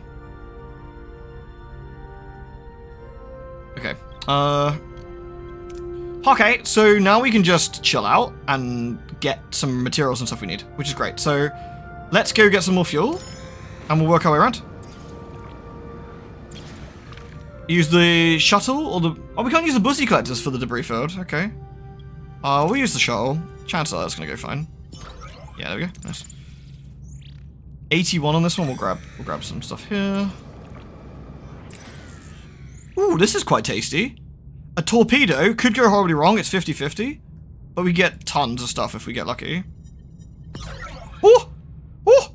Okay. Okay, so now we can just chill out and get some materials and stuff we need, which is great. So, let's go get some more fuel. And we'll work our way around. Use the shuttle or the... Oh, we can't use the buzzy collectors for the debris field. Okay. We'll use the shuttle. Chances are that's going to go fine. Yeah, there we go. Nice. 81 on this one. We'll grab some stuff here. Ooh, this is quite tasty. A torpedo could go horribly wrong. It's 50-50. But we get tons of stuff if we get lucky. Oh! Oh!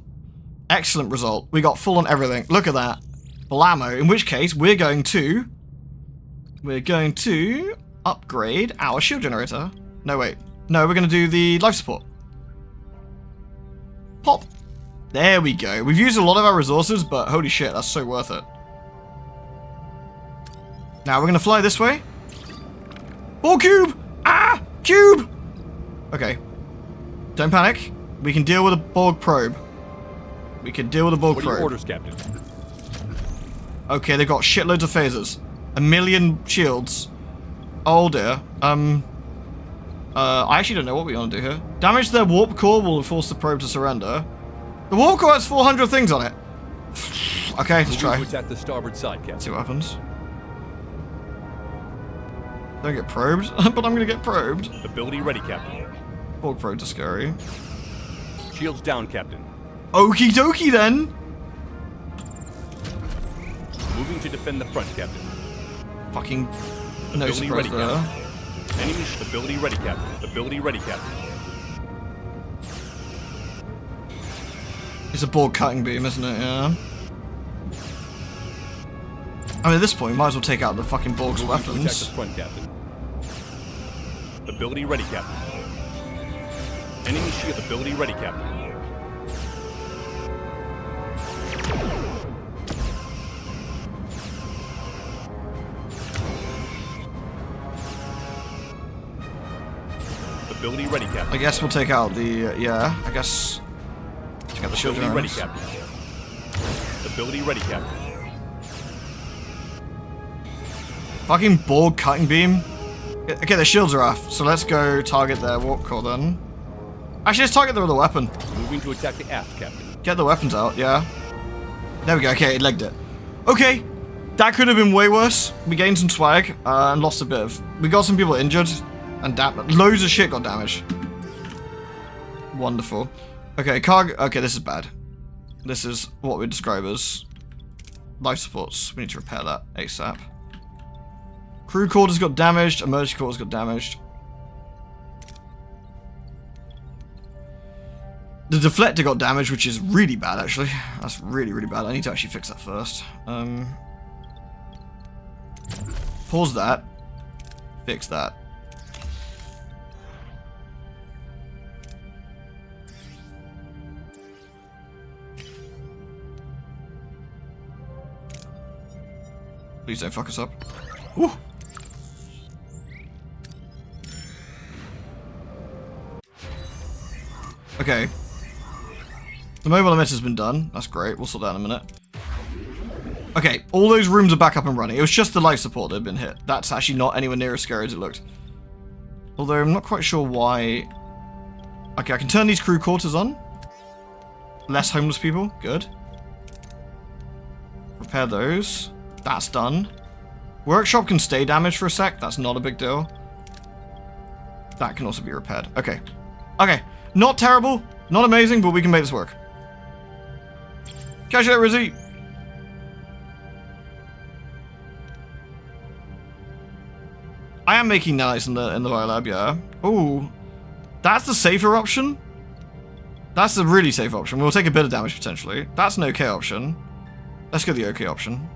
Excellent result. We got full on everything. Look at that. Blammo. In which case, we're going to upgrade our shield generator. No, wait. No, we're going to do the life support. Pop. There we go. We've used a lot of our resources, but holy shit, that's so worth it. Now we're going to fly this way. Oh, cube! Ah! Cube! Okay. Don't panic. We can deal with a Borg probe. We can deal with a Borg probe. What are your orders, Captain? Okay, they've got shitloads of phasers. 1 million shields. Oh dear. I actually don't know what we want to do here. Damage their warp core will force the probe to surrender. The warp core has 400 things on it. Okay, let's try. To attack the starboard side, Captain. See what happens. Don't get probed, but I'm gonna get probed. Ability ready, Captain. Borg probes are scary. Shields down, Captain. Okie dokie then. Moving to defend the front, Captain. Fucking no Ability surprise ready, there. Captain. Enemy ability ready, Captain. Ability ready, Captain. It's a Borg cutting beam, isn't it? Yeah. I mean, at this point, we might as well take out the fucking Borg's Moving to attack the weapons. front, Captain. Ability ready, Captain. Enemy shield ability ready, Captain. Ability ready, Captain. I guess we'll take out the, yeah, I guess... Take out the shield Ability ready, generators. Captain. Ability ready, Captain. Fucking Borg cutting beam. Okay, the shields are off, so let's go target their warp core then. Actually, let's target their other weapon. Moving to attack the aft, Captain. Get the weapons out, yeah. There we go, okay, it legged it. Okay, that could have been way worse. We gained some swag and lost a bit of... We got some people injured and loads of shit got damaged. Wonderful. Okay, cargo... Okay, this is bad. This is what we describe as life supports. We need to repair that ASAP. Crew quarters got damaged. Emergency quarters got damaged. The deflector got damaged, which is really bad, actually. That's really, really bad. I need to actually fix that first. Pause that. Fix that. Please don't fuck us up. Woo. Okay. The mobile emitter's been done. That's great. We'll sort that in a minute. Okay, all those rooms are back up and running. It was just the life support that had been hit. That's actually not anywhere near as scary as it looked. Although I'm not quite sure why... Okay, I can turn these crew quarters on. Less homeless people. Good. Repair those. That's done. Workshop can stay damaged for a sec. That's not a big deal. That can also be repaired. Okay. Okay. Not terrible. Not amazing, but we can make this work. Catch you later, Rizzy. I am making nanites in the biolab, yeah. Ooh. That's the safer option. That's a really safe option. We'll take a bit of damage, potentially. That's an okay option. Let's go the okay option.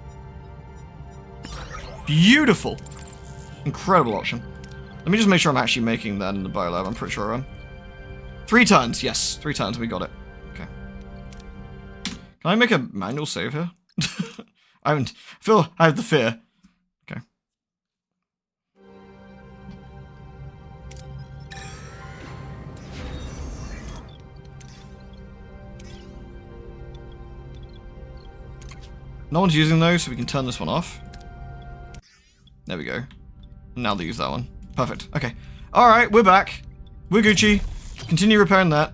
Beautiful. Incredible option. Let me just make sure I'm actually making that in the biolab. I'm pretty sure I am. 3 turns. Yes, 3 turns. We got it. Okay. Can I make a manual save here? I have the fear. Okay. No one's using those, so we can turn this one off. There we go. Now they use that one. Perfect. Okay. Alright, we're back. We're Gucci. Continue repairing that.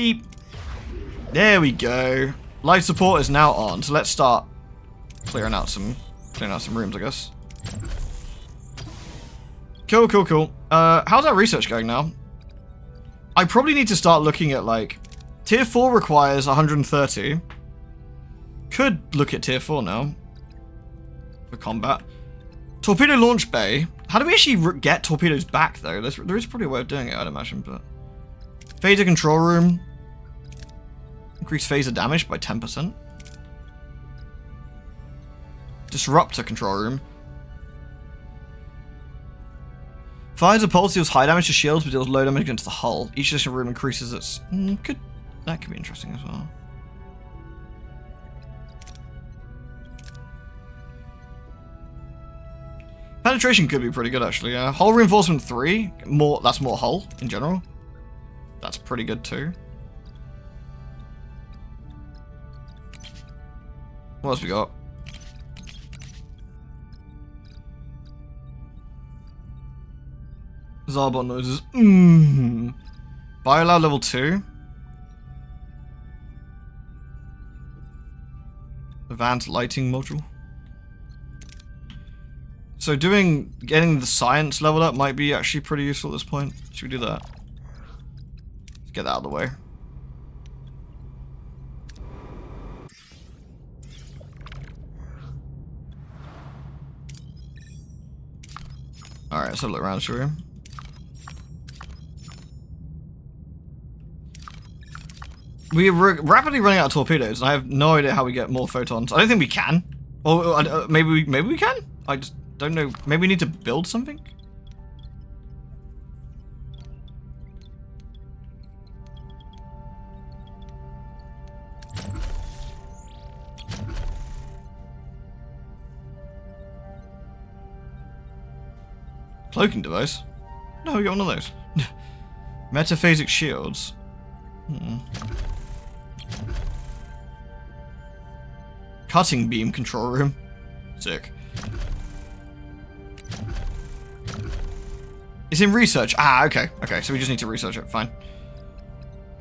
Beep. There we go. Life support is now on, so let's start clearing out some rooms, I guess. Cool, cool, cool. How's our research going now? I probably need to start looking at, like, Tier 4 requires 130. Could look at Tier 4 now. For combat. Torpedo launch bay. How do we actually get torpedoes back, though? There is probably a way of doing it, I'd imagine, but... Phaser control room. Increase phaser damage by 10%. Disruptor control room. Fires a pulse, deals high damage to shields, but deals low damage against the hull. Each additional room increases its... that could be interesting as well. Penetration could be pretty good, actually, yeah. Hull reinforcement 3. That's more hull, in general. That's pretty good, too. What else we got? Zarbot noises. Biolab level 2. Advanced lighting module. So getting the science leveled up might be actually pretty useful at this point. Should we do that? Let's get that out of the way. Alright, let's have a look around, shall we? We're rapidly running out of torpedoes, and I have no idea how we get more photons. I don't think we can. Or maybe we can? I just don't know. Maybe we need to build something? Cloaking device? No, we got one of those. Metaphasic shields. Cutting beam control room. Sick. It's in research. Ah, okay. Okay, so we just need to research it. Fine.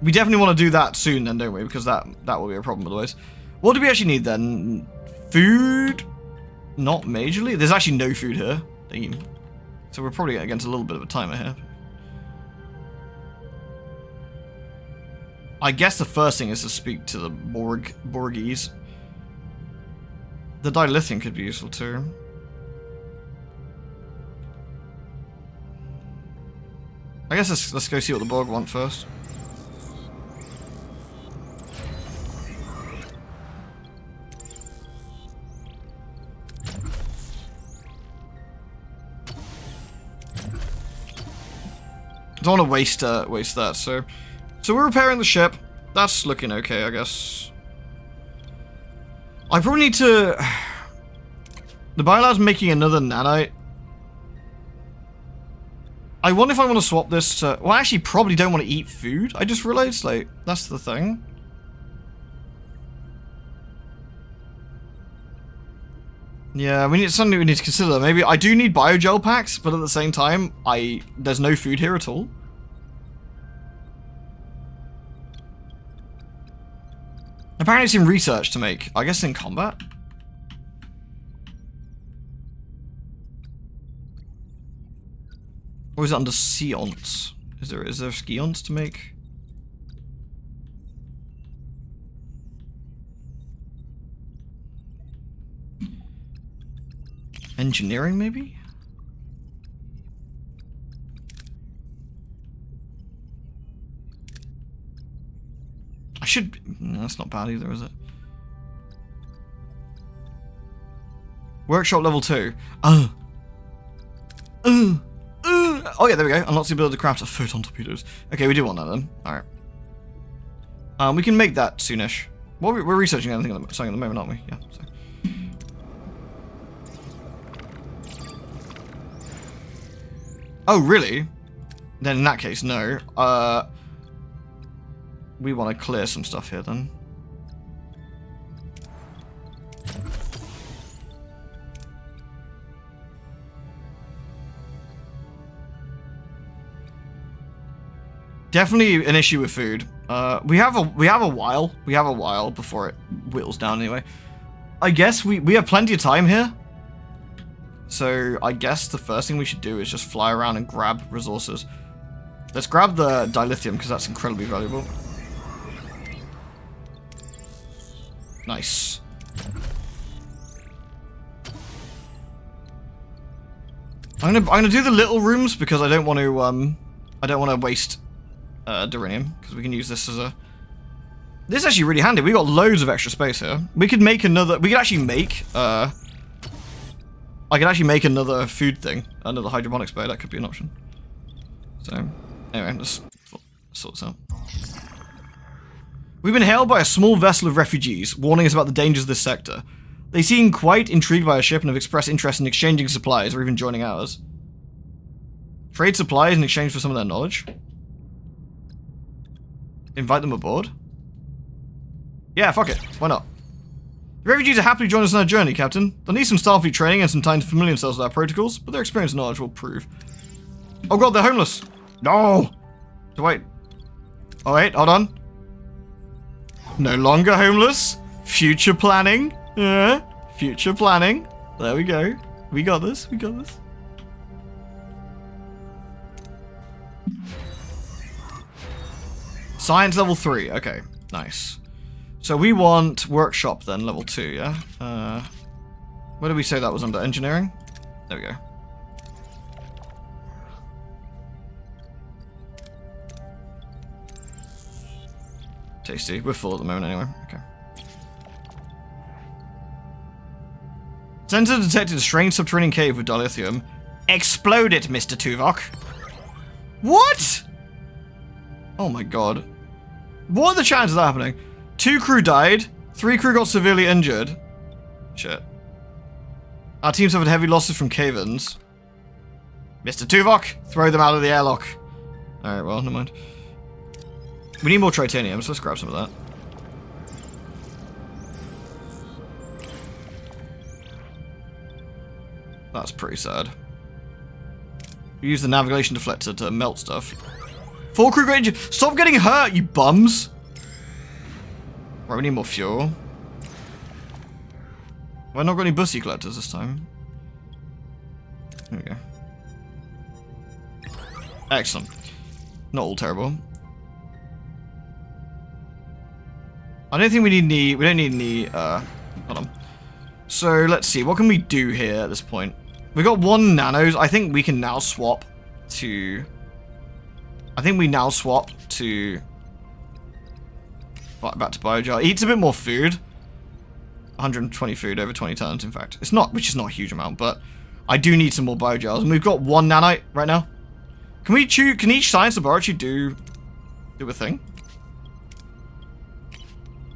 We definitely want to do that soon then, don't we? Because that will be a problem otherwise. What do we actually need then? Food? Not majorly. There's actually no food here. Damn. So we're probably against a little bit of a timer here. I guess the first thing is to speak to the Borgies. The dilithium could be useful too. I guess let's go see what the Borg want first. Don't want to waste that, so we're repairing the ship. That's looking okay, I guess. I probably need to... The Biolab's making another nanite. I wonder if I want to swap this to... Well, I actually probably don't want to eat food. I just realized, like, that's the thing. Yeah, it's something we need to consider. Maybe I do need biogel packs, but at the same time, there's no food here at all. Apparently it's in research to make. I guess in combat? Or is it under science? Is there science to make? Engineering, maybe? I should... No, that's not bad either, is it? Workshop level 2. Oh yeah, there we go. Unlocks the ability to craft a photon torpedoes. Okay, we do want that then. Alright. We can make that soonish. Well, we're researching something at the moment, aren't we? Yeah, so. Oh, really? Then in that case, no. We want to clear some stuff here then. Definitely an issue with food. We have a while before it whittles down anyway. I guess we have plenty of time here. So I guess the first thing we should do is just fly around and grab resources. Let's grab the dilithium because that's incredibly valuable. Nice. I'm gonna do the little rooms because I don't want to waste duranium because we can use this as a. This is actually really handy. We got loads of extra space here. We could make another. We could actually make. I could actually make another food thing, another hydroponics bay. That could be an option. So, anyway, let's sort this out. We've been hailed by a small vessel of refugees, warning us about the dangers of this sector. They seem quite intrigued by our ship and have expressed interest in exchanging supplies or even joining ours. Trade supplies in exchange for some of their knowledge. Invite them aboard. Yeah, fuck it. Why not? The refugees are happily joining us on our journey, Captain. They'll need some Starfleet training and some time to familiar themselves with our protocols, but their experience and knowledge will prove. Oh god, they're homeless! No! So wait. Oh wait, hold on. No longer homeless. Future planning. Future planning. There we go. We got this. We got this. Science level 3. Okay, nice. So we want workshop then, level 2, yeah? Where did we say that was under? Engineering? There we go. Tasty. We're full at the moment anyway. Okay. Sensor detected a strange subterranean cave with dilithium. Explode it, Mr. Tuvok. What? Oh my god. What are the chances of that happening? 2 crew died. 3 crew got severely injured. Shit. Our team suffered heavy losses from cave-ins. Mr. Tuvok, throw them out of the airlock. Alright, well, never mind. We need more tritanium, so let's grab some of that. That's pretty sad. We use the navigation deflector to melt stuff. 4 crew got injured. Stop getting hurt, you bums! Right, we need more fuel. Why not got any bussy collectors this time? There we go. Excellent. Not all terrible. I don't think we need any. We don't need any. Hold on. So let's see. What can we do here at this point? We got 1 nanos. I think we can now swap to. I think we now swap to. Back to biojar. Eats a bit more food. 120 food over 20 turns. In fact, it's not, which is not a huge amount, but I do need some more biojars. And we've got 1 nanite right now. Can we choose? Can each science laboratory do a thing?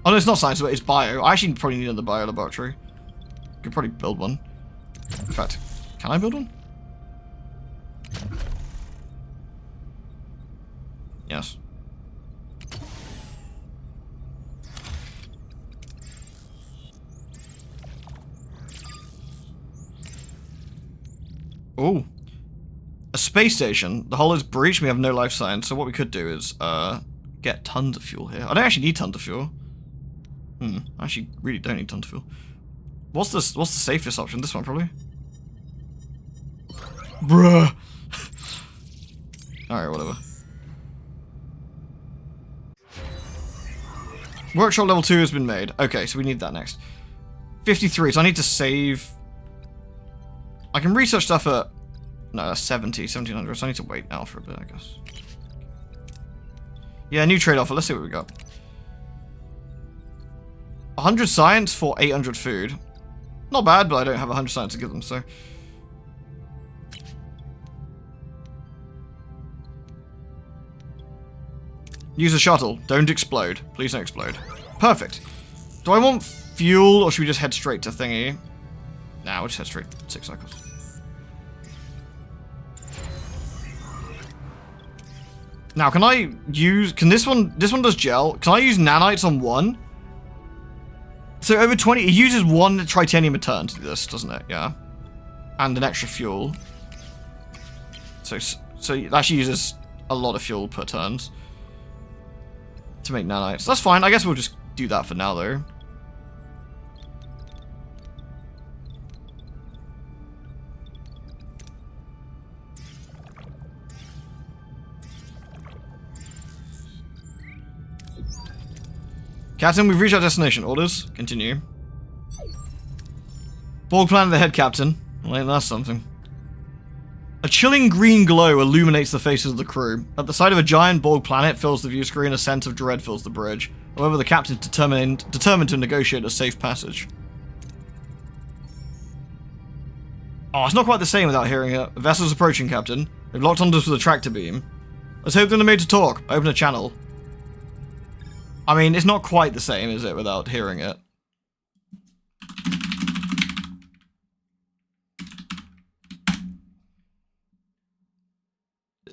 Oh no, it's not science, but it's bio. I actually probably need another bio laboratory. Could probably build one. In fact, can I build one? Yes. Oh. A space station. The hull is breached. We have no life signs. So what we could do is get tons of fuel here. I don't actually need tons of fuel. I actually really don't need tons of fuel. What's the safest option? This one probably. Bruh. Alright, whatever. Workshop level 2 has been made. Okay, so we need that next. 53, so I need to save. I can research stuff at. No, that's 1700, so I need to wait now for a bit, I guess. Yeah, new trade offer. Let's see what we got. 100 science for 800 food. Not bad, but I don't have 100 science to give them, so. Use a shuttle. Don't explode. Please don't explode. Perfect. Do I want fuel, or should we just head straight to thingy? Nah, we'll just head straight 6 cycles. Now, can I use... Can this one does gel. Can I use nanites on 1? So over 20... It uses 1 tritanium a turn to do this, doesn't it? Yeah. And an extra fuel. So it actually uses a lot of fuel per turns to make nanites. That's fine. I guess we'll just do that for now, though. Captain, we've reached our destination. Orders. Continue. Borg planet ahead, Captain. Well, ain't that something? A chilling green glow illuminates the faces of the crew. At the sight of a giant Borg planet fills the view screen, a sense of dread fills the bridge. However, the captain is determined to negotiate a safe passage. Oh, it's not quite the same without hearing it. The vessel's approaching, Captain. They've locked onto us with a tractor beam. Let's hope they're made to talk. Open a channel. I mean, it's not quite the same, is it, without hearing it?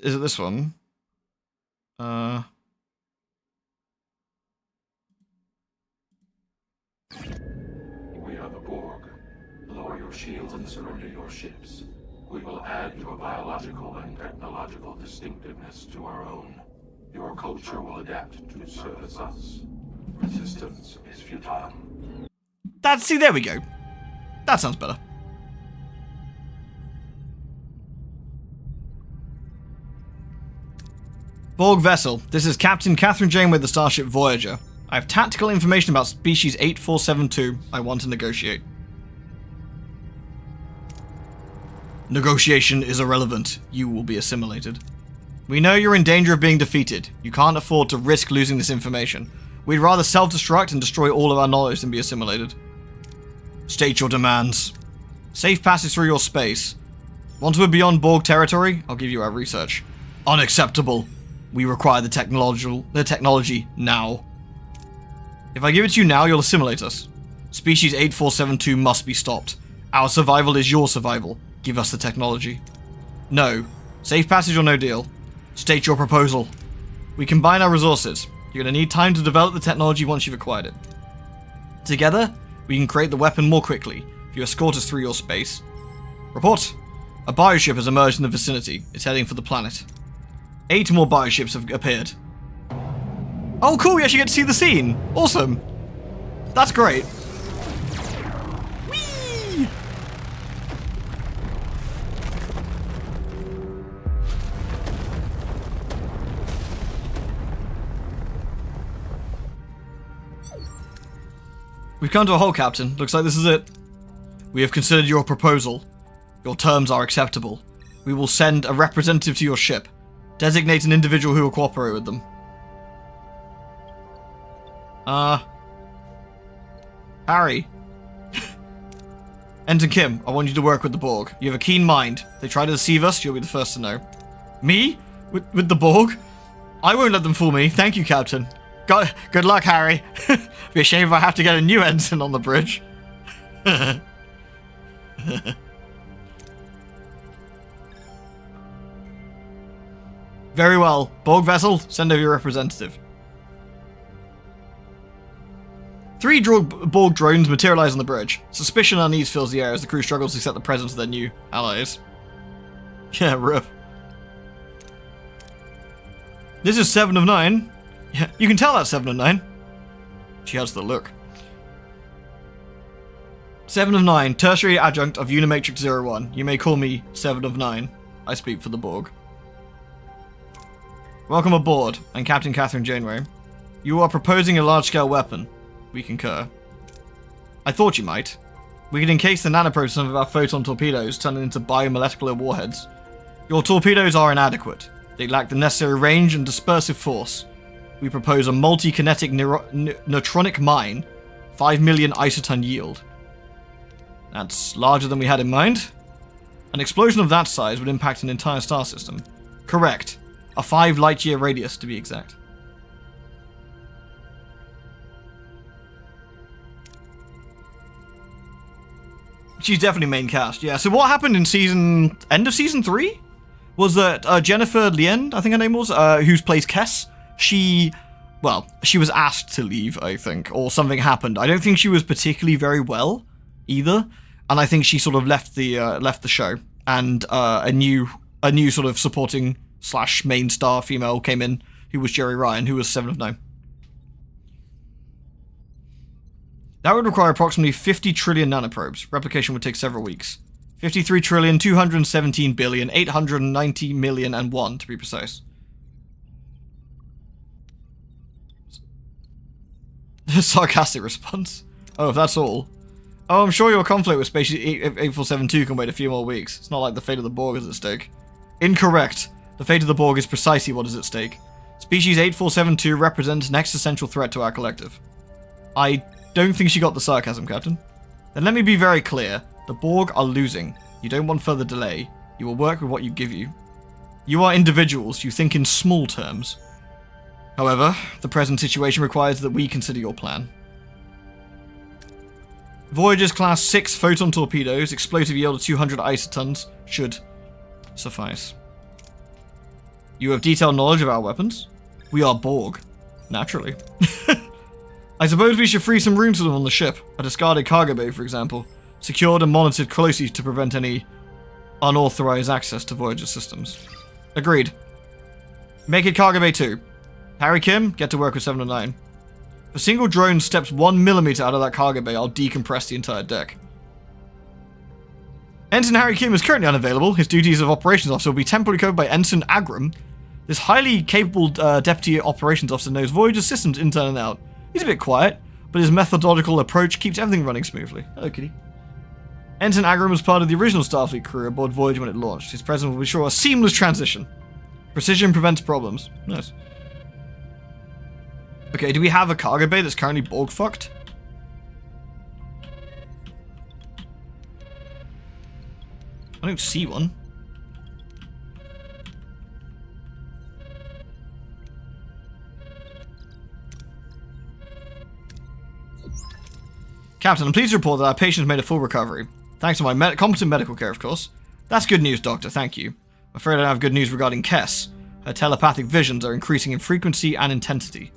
Is it this one? We are the Borg. Lower your shields and surrender your ships. We will add your biological and technological distinctiveness to our own. Your culture will adapt to service us. Resistance is futile. See, there we go. That sounds better. Borg vessel. This is Captain Catherine Janeway of the starship Voyager. I have tactical information about species 8472. I want to negotiate. Negotiation is irrelevant. You will be assimilated. We know you're in danger of being defeated. You can't afford to risk losing this information. We'd rather self-destruct and destroy all of our knowledge than be assimilated. State your demands. Safe passage through your space. Once we're beyond Borg territory, I'll give you our research. Unacceptable. We require the technology now. If I give it to you now, you'll assimilate us. Species 8472 must be stopped. Our survival is your survival. Give us the technology. No. Safe passage or no deal. State your proposal. We combine our resources. You're going to need time to develop the technology once you've acquired it. Together, we can create the weapon more quickly if you escort us through your space. Report. A bioship has emerged in the vicinity. It's heading for the planet. 8 more bioships have appeared. Oh, cool, we actually get to see the scene. Awesome. That's great. Whee! We've come to a halt, Captain. Looks like this is it. We have considered your proposal. Your terms are acceptable. We will send a representative to your ship. Designate an individual who will cooperate with them. Harry. Ensign Kim, I want you to work with the Borg. You have a keen mind. If they try to deceive us, you'll be the first to know. Me? With the Borg? I won't let them fool me. Thank you, Captain. Good luck, Harry. Be a shame if I have to get a new ensign on the bridge. Very well. Borg vessel, send over your representative. 3 Borg drones materialize on the bridge. Suspicion and unease fills the air as the crew struggles to accept the presence of their new allies. Yeah, rip. This is 7 of 9. Yeah, you can tell that's 7 of 9. She has the look. 7 of 9, tertiary adjunct of Unimatrix 01. You may call me 7 of 9. I speak for the Borg. Welcome aboard, and Captain Catherine Janeway. You are proposing a large-scale weapon. We concur. I thought you might. We could encase the nanoprobes of our photon torpedoes, turning into biomolecular warheads. Your torpedoes are inadequate. They lack the necessary range and dispersive force. We propose a multi-kinetic neutronic mine, 5 million isoton yield. That's larger than we had in mind. An explosion of that size would impact an entire star system. Correct. A 5 light-year radius, to be exact. She's definitely main cast, yeah. So what happened in end of season 3? Was that Jennifer Lien, I think her name was, who plays Kess, she was asked to leave, I think, or something happened. I don't think she was particularly very well, either, and I think she sort of left the show, and a new sort of supporting slash main star female came in, who was Jerry Ryan, who was 7 of 9. That would require approximately 50 trillion nanoprobes. Replication would take several weeks. 53,217,890,000,001 to be precise. Sarcastic response. Oh, if that's all. Oh, I'm sure your conflict with Species 8472 can wait a few more weeks. It's not like the fate of the Borg is at stake. Incorrect. The fate of the Borg is precisely what is at stake. Species 8472 represents an existential threat to our collective. I don't think she got the sarcasm, Captain. Then let me be very clear. The Borg are losing. You don't want further delay. You will work with what you give you. You are individuals. You think in small terms. However, the present situation requires that we consider your plan. Voyager's Class 6 photon torpedoes, explosive yield of 200 isotons, should suffice. You have detailed knowledge of our weapons. We are Borg. Naturally. I suppose we should free some room for them on the ship. A discarded cargo bay, for example. Secured and monitored closely to prevent any unauthorized access to Voyager systems. Agreed. Make it cargo bay 2. Harry Kim, get to work with 7 and 9. If a single drone steps 1 millimeter out of that cargo bay, I'll decompress the entire deck. Ensign Harry Kim is currently unavailable. His duties of operations officer will be temporarily covered by Ensign Agram. This highly capable deputy operations officer knows Voyager systems inside and out. He's a bit quiet, but his methodological approach keeps everything running smoothly. Hello, kitty. Ensign Agram was part of the original Starfleet crew aboard Voyager when it launched. His presence will ensure a seamless transition. Precision prevents problems. Nice. Okay, do we have a cargo bay that's currently Borg fucked? I don't see one. Captain, I'm pleased to report that our patient has made a full recovery. Thanks to my competent medical care, of course. That's good news, Doctor, thank you. I'm afraid I don't have good news regarding Kess. Her telepathic visions are increasing in frequency and intensity.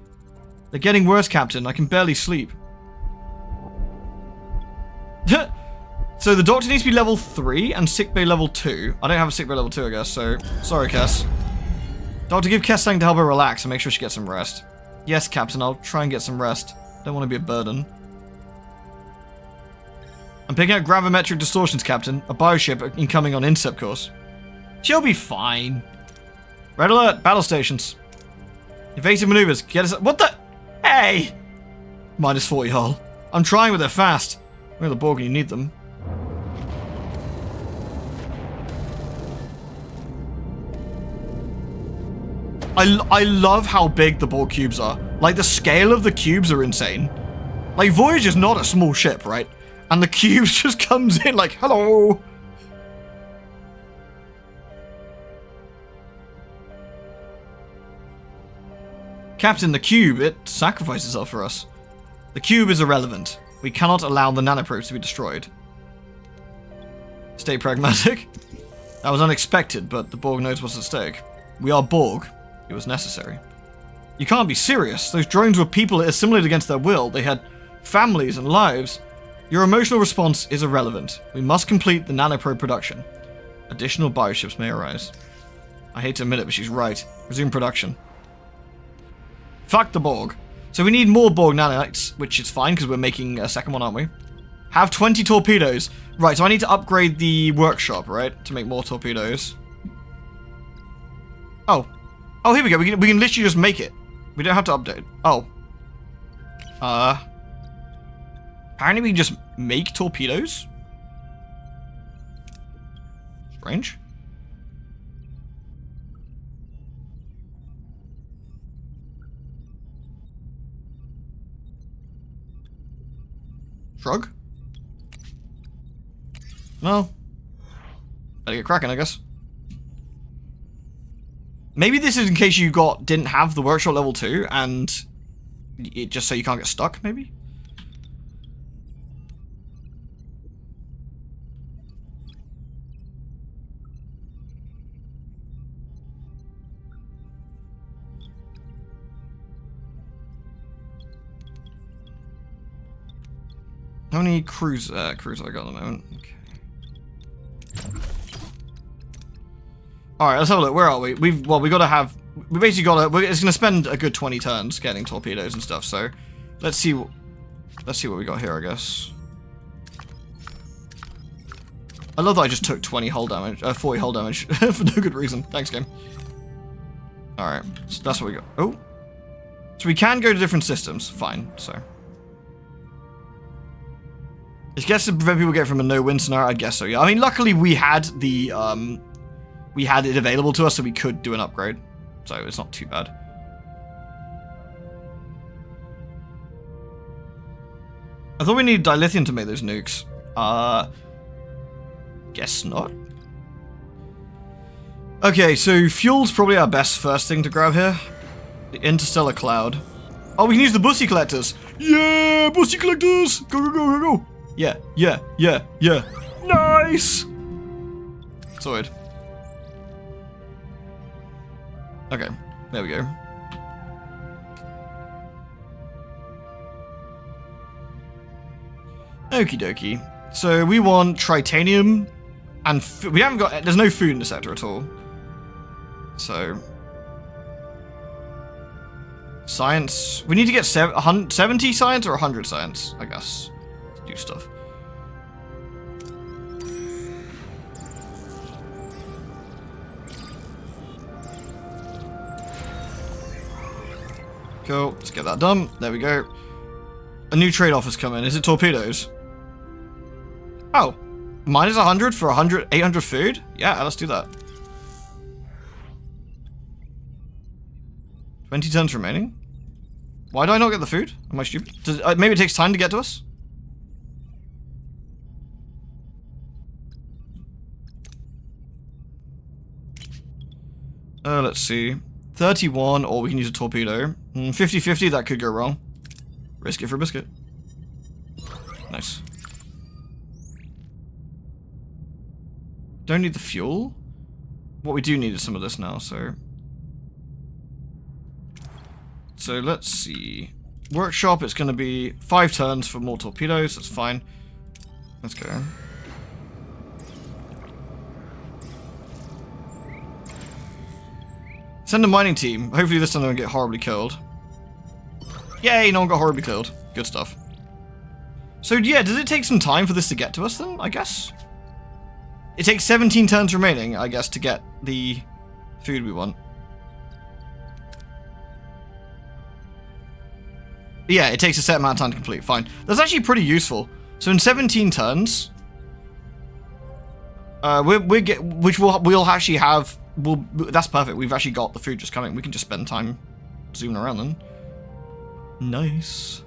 They're getting worse, Captain. I can barely sleep. So the Doctor needs to be level 3 and sickbay level 2. I don't have a sickbay level 2, I guess, so sorry, Kess. Doctor, give Kess something to help her relax and make sure she gets some rest. Yes, Captain, I'll try and get some rest. Don't want to be a burden. I'm picking up gravimetric distortions, Captain. A bioship incoming on intercept course. She'll be fine. Red alert, battle stations. Evasive maneuvers, get us... What the... Hey! Minus 40 hull. I'm trying with it fast. We're the Borg and you need them. I love how big the Borg cubes are. Like, the scale of the cubes are insane. Like, Voyager's not a small ship, right? And the cubes just comes in like, hello! Captain, the cube, it sacrifices itself for us. The cube is irrelevant. We cannot allow the nanoprobes to be destroyed. Stay pragmatic. That was unexpected, but the Borg knows what's at stake. We are Borg. It was necessary. You can't be serious. Those drones were people assimilated against their will. They had families and lives. Your emotional response is irrelevant. We must complete the nanoprobe production. Additional bioships may arise. I hate to admit it, but she's right. Resume production. Fuck the Borg. So we need more Borg nanites, which is fine because we're making a second one, aren't we? Have 20 torpedoes. Right, so I need to upgrade the workshop, right? To make more torpedoes. Oh. Oh, here we go. We can literally just make it. We don't have to update. Oh. Apparently we can just make torpedoes? Strange. Shrug? No. Better get cracking, I guess. Maybe this is in case you didn't have the workshop level 2 and it just so you can't get stuck, maybe? How many crews have I got at the moment? Okay. All right, let's have a look. Where are we? We got to have. We basically got to. It's going to spend a good 20 turns getting torpedoes and stuff. So, let's see. Let's see what we got here. I guess. I love that I just took 20 hull damage, 40 hull damage for no good reason. Thanks, game. All right, so that's what we got. Oh, so we can go to different systems. Fine. So, I guess to prevent people getting from a no-win scenario. I guess so. Yeah. I mean, luckily we had the we had it available to us, so we could do an upgrade. So it's not too bad. I thought we needed dilithium to make those nukes. Guess not. Okay, so fuel's probably our best first thing to grab here. The interstellar cloud. Oh, we can use the bussy collectors. Yeah, bussy collectors. Go, go, go, go, go. Yeah, yeah, yeah, yeah. Nice. Sorted. Okay, there we go. Okie dokie. So we want tritanium, and we haven't got. There's no food in the sector at all. So science. We need to get 70 science or 100 science, I guess. Let's do stuff. Cool. Let's get that done. There we go. A new trade-off has come in. Is it torpedoes? Oh, minus 100 for 800 food? Yeah, let's do that. 20 turns remaining? Why do I not get the food? Am I stupid? Maybe it takes time to get to us? Let's see. 31, or we can use a torpedo. 50-50, that could go wrong. Risk it for a biscuit. Nice. Don't need the fuel. What we do need is some of this now, so... So let's see. Workshop, it's going to be 5 turns for more torpedoes, that's fine. Let's go. Send a mining team. Hopefully this time they don't get horribly killed. Yay, no one got horribly killed. Good stuff. So yeah, does it take some time for this to get to us then, I guess? It takes 17 turns remaining, I guess, to get the food we want. Yeah, it takes a set amount of time to complete. Fine. That's actually pretty useful. So in 17 turns, we'll actually have. That's perfect. We've actually got the food just coming. We can just spend time zooming around then. Nice.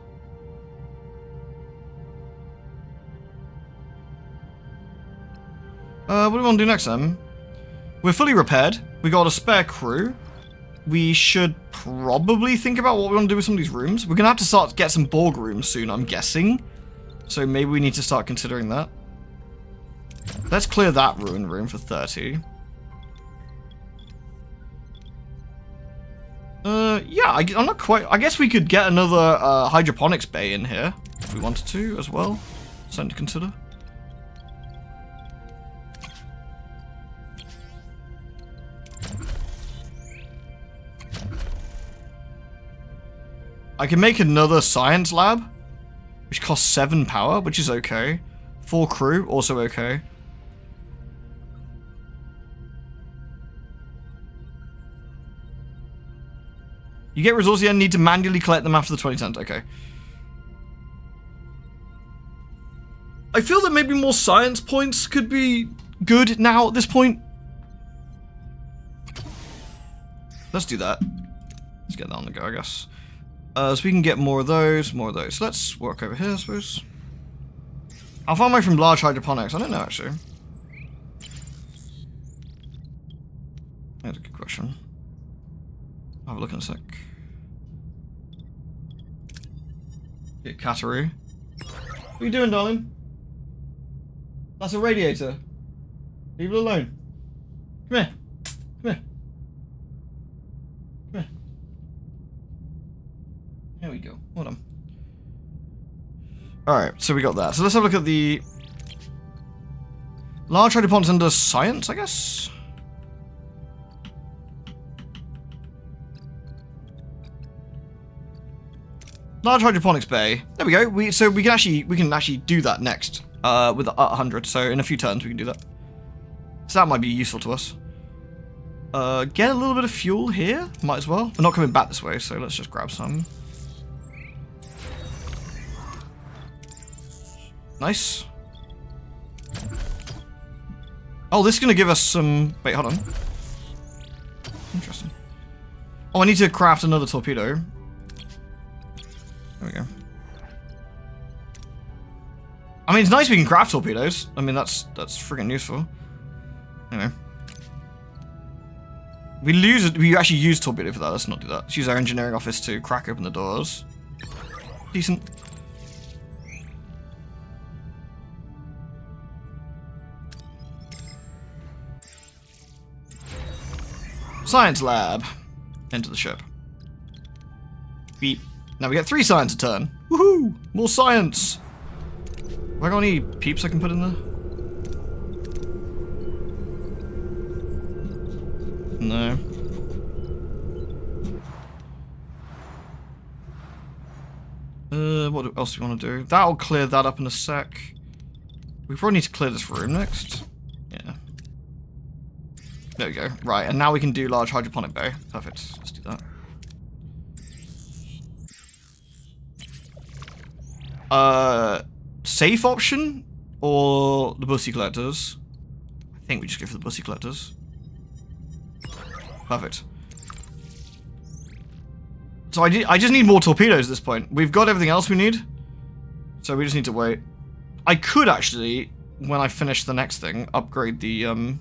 What do we want to do next then? We're fully repaired. We got a spare crew. We should probably think about what we want to do with some of these rooms. We're going to have to start to get some Borg rooms soon, I'm guessing. So maybe we need to start considering that. Let's clear that ruin room for 30. Yeah, I'm not quite... I guess we could get another hydroponics bay in here, if we wanted to, as well. Something to consider. I can make another science lab, which costs 7 power, which is okay. 4 crew, also okay. You get resources and need to manually collect them after the 20 turns. Okay. I feel that maybe more science points could be good now at this point. Let's do that. Let's get that on the go, I guess. So we can get more of those, more of those. So let's work over here, I suppose. How far am I from large hydroponics? I don't know, actually. That's a good question. I'll have a look in a sec. Get Kataroo. What are you doing, darling? That's a radiator. Leave it alone. Come here. Come here. Come here. There we go. Hold on. Alright, so we got that. So let's have a look at the... Large hydroponics under science, I guess? Large hydroponics bay. There we go. So we can actually do that next with 100. So in a few turns we can do that. So that might be useful to us. Get a little bit of fuel here. Might as well. We're not coming back this way, so let's just grab some. Nice. Oh, this is going to give us some... Wait, hold on. Interesting. Oh, I need to craft another torpedo. There we go. I mean, it's nice we can craft torpedoes. I mean, that's freaking useful. Anyway. We actually use torpedo for that. Let's not do that. Let's use our engineering office to crack open the doors. Decent. Science lab. Enter the ship. Beep. Now we get 3 science a turn. Woohoo! More science! Have I got any peeps I can put in there? No. What else do we want to do? That'll clear that up in a sec. We probably need to clear this room next. Yeah. There we go. Right, and now we can do large hydroponic bay. Perfect. Let's do that. Safe option or the bussy collectors? I think we just go for the bussy collectors. Perfect. So I just need more torpedoes at this point. We've got everything else we need. So we just need to wait. I could actually, when I finish the next thing, upgrade the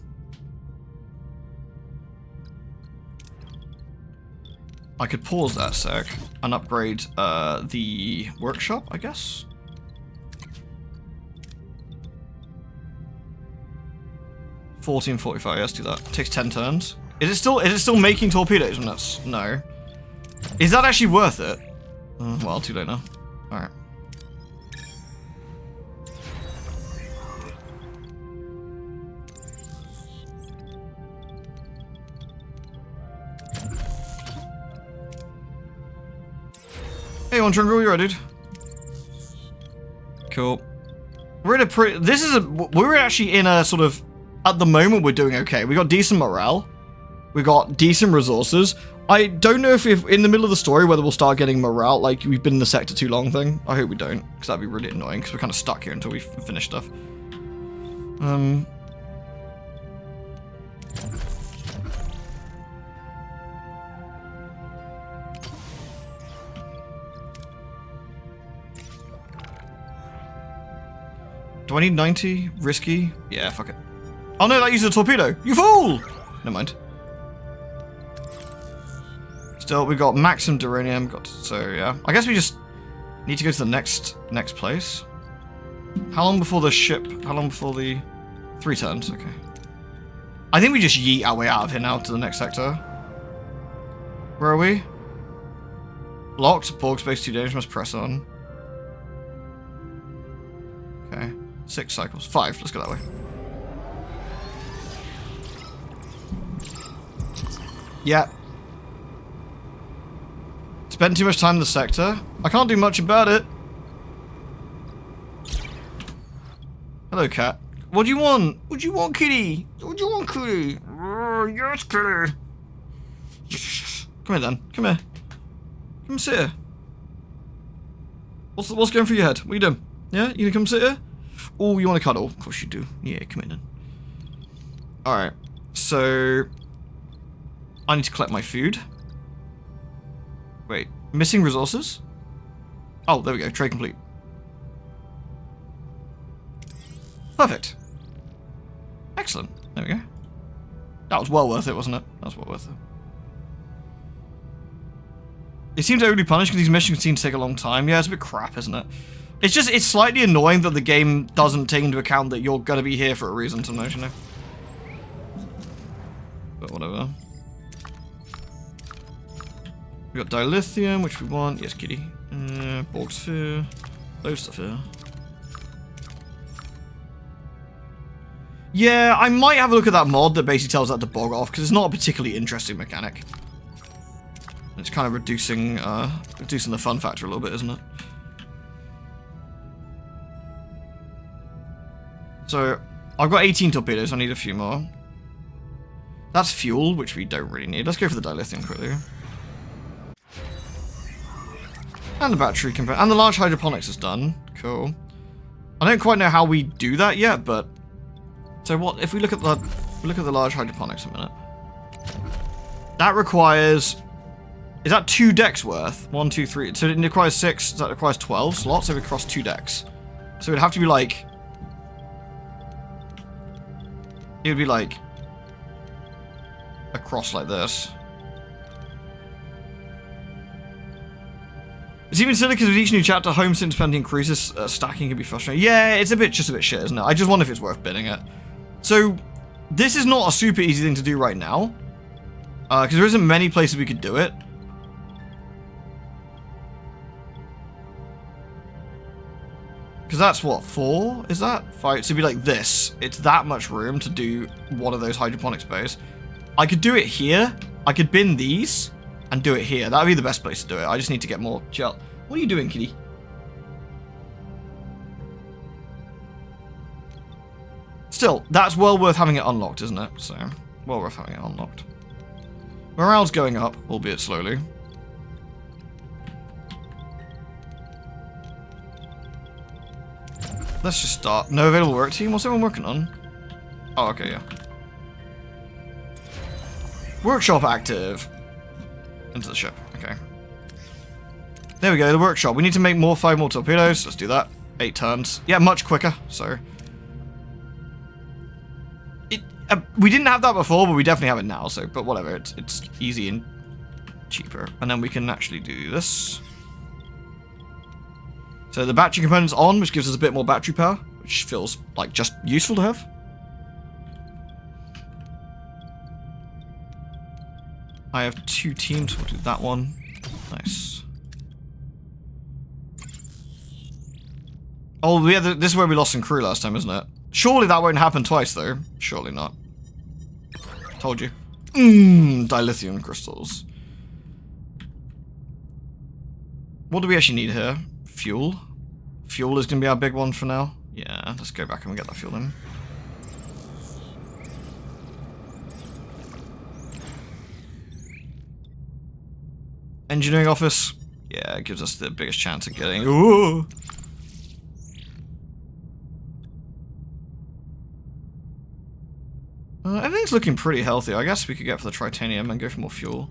I could pause that a sec and upgrade the workshop, I guess. $14.45, let's do that. Takes 10 turns. Is it still making torpedoes when that's... No. Is that actually worth it? Well, too late now. Alright. Hey, on Jungle, you ready, dude? Cool. We're in a pretty... We're actually in a sort of... At the moment, we're doing okay. We got decent morale. We got decent resources. I don't know if in the middle of the story whether we'll start getting morale, like we've been in the sector too long thing. I hope we don't, because that'd be really annoying, because we're kind of stuck here until we finish stuff. Do I need 90? Risky? Yeah, fuck it. Oh no, that uses a torpedo! You fool! Never mind. Still, we've got maximum duranium. So yeah, I guess we just need to go to the next place. How long before the ship? How long before the 3 turns? Okay. I think we just yeet our way out of here now to the next sector. Where are we? Locked. Borg space too dangerous. Must press on. Okay. 6 cycles. 5. Let's go that way. Yeah. Spent too much time in the sector. I can't do much about it. Hello, cat. What do you want? What do you want, kitty? What do you want, kitty? Oh, yes, kitty. Come here, then. Come here. Come sit here. What's going through your head? What are you doing? Yeah? You gonna come sit here? Oh, you want to cuddle? Of course you do. Yeah, come in then. Alright. So... I need to collect my food. Wait, missing resources? Oh, there we go. Trade complete. Perfect. Excellent. There we go. That was well worth it, wasn't it? That was well worth it. It seems overly punished because these missions seem to take a long time. Yeah, it's a bit crap, isn't it? It's slightly annoying that the game doesn't take into account that you're going to be here for a reason sometimes, you know? But whatever. We got dilithium, which we want. Yes, kitty. Borg sphere. Loads stuff here. Yeah, I might have a look at that mod that basically tells that to bog off, because it's not a particularly interesting mechanic. It's kind of reducing the fun factor a little bit, isn't it? So, I've got 18 torpedoes, I need a few more. That's fuel, which we don't really need. Let's go for the dilithium quickly. And the battery component. And the large hydroponics is done. Cool. I don't quite know how we do that yet, but... So what, if we look at the large hydroponics a minute. That requires... Is that 2 decks worth? 1, 2, 3. So it requires 6, so that requires 12 slots, so we cross 2 decks. So it'd have to be like... It would be like... across like this. It's even silly because with each new chapter, home since plenty increases, stacking can be frustrating. Yeah, it's just a bit shit, isn't it? I just wonder if it's worth bidding it. So, this is not a super easy thing to do right now. Because there isn't many places we could do it. Because that's what, 4? Is that? 5? So it'd be like this. It's that much room to do one of those hydroponics bays. I could do it here. I could bin these and do it here. That would be the best place to do it. I just need to get more gel. What are you doing, kitty? Still, that's well worth having it unlocked, isn't it? So, well worth having it unlocked. Morale's going up, albeit slowly. Let's just start. No available work team? What's everyone working on? Oh, okay, yeah. Workshop active. Into the ship. Okay. There we go, the workshop. We need to make 5 more torpedoes. Let's do that. 8 turns. Yeah, much quicker, so... we didn't have that before, but we definitely have it now, so... But whatever, it's easy and cheaper. And then we can actually do this. So the battery component's on, which gives us a bit more battery power, which feels like just useful to have. I have 2 teams, we'll do that one. Nice. Oh, yeah, this is where we lost some crew last time, isn't it? Surely that won't happen twice, though. Surely not. Told you. Dilithium crystals. What do we actually need here? Fuel. Fuel is going to be our big one for now. Yeah, let's go back and get that fuel in. Engineering office. Yeah, it gives us the biggest chance of getting... Ooh! Everything's looking pretty healthy. I guess we could get for the tritanium and go for more fuel.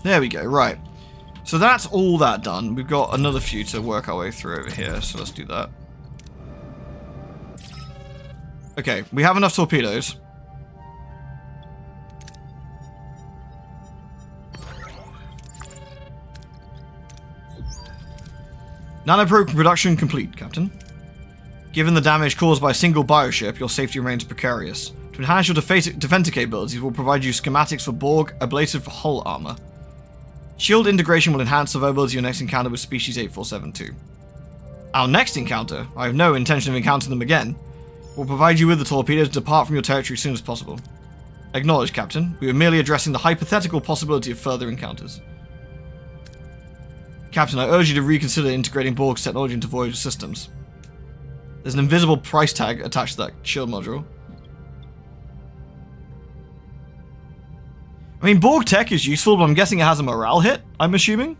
There we go, right. So that's all that done. We've got another few to work our way through over here, so let's do that. Okay, we have enough torpedoes. Nanoprobe production complete, Captain. Given the damage caused by a single bioship, your safety remains precarious. To enhance your defensive capabilities, we'll provide you schematics for Borg, ablative for hull armor. Shield integration will enhance survivability of your next encounter with Species 8472. Our next encounter, I have no intention of encountering them again, will provide you with the torpedoes to depart from your territory as soon as possible. Acknowledged, Captain. We were merely addressing the hypothetical possibility of further encounters. Captain, I urge you to reconsider integrating Borg's technology into Voyager systems. There's an invisible price tag attached to that shield module. I mean, Borg tech is useful, but I'm guessing it has a morale hit, I'm assuming?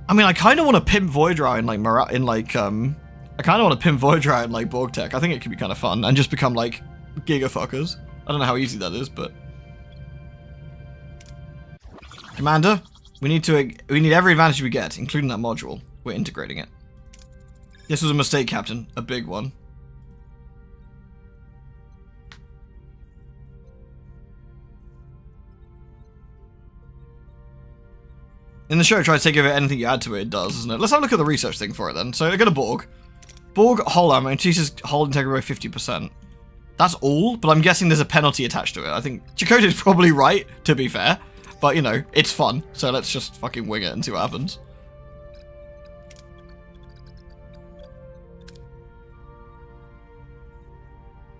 I mean, I kind of want to pimp Voyager out in, like, I kind of want to pimp Voyager out in, like, Borg tech. I think it could be kind of fun, and just become, like, gigafuckers. I don't know how easy that is, but... Commander, we need every advantage we get, including that module. We're integrating it. This was a mistake, Captain. A big one. In the show, try to take over anything you add to it, it does, isn't it? Let's have a look at the research thing for it, then. So, I got a Borg. Borg hull armor increases hull integrity by 50%. That's all, but I'm guessing there's a penalty attached to it. I think Chakotay's probably right, to be fair. But, you know, it's fun, so let's just fucking wing it and see what happens.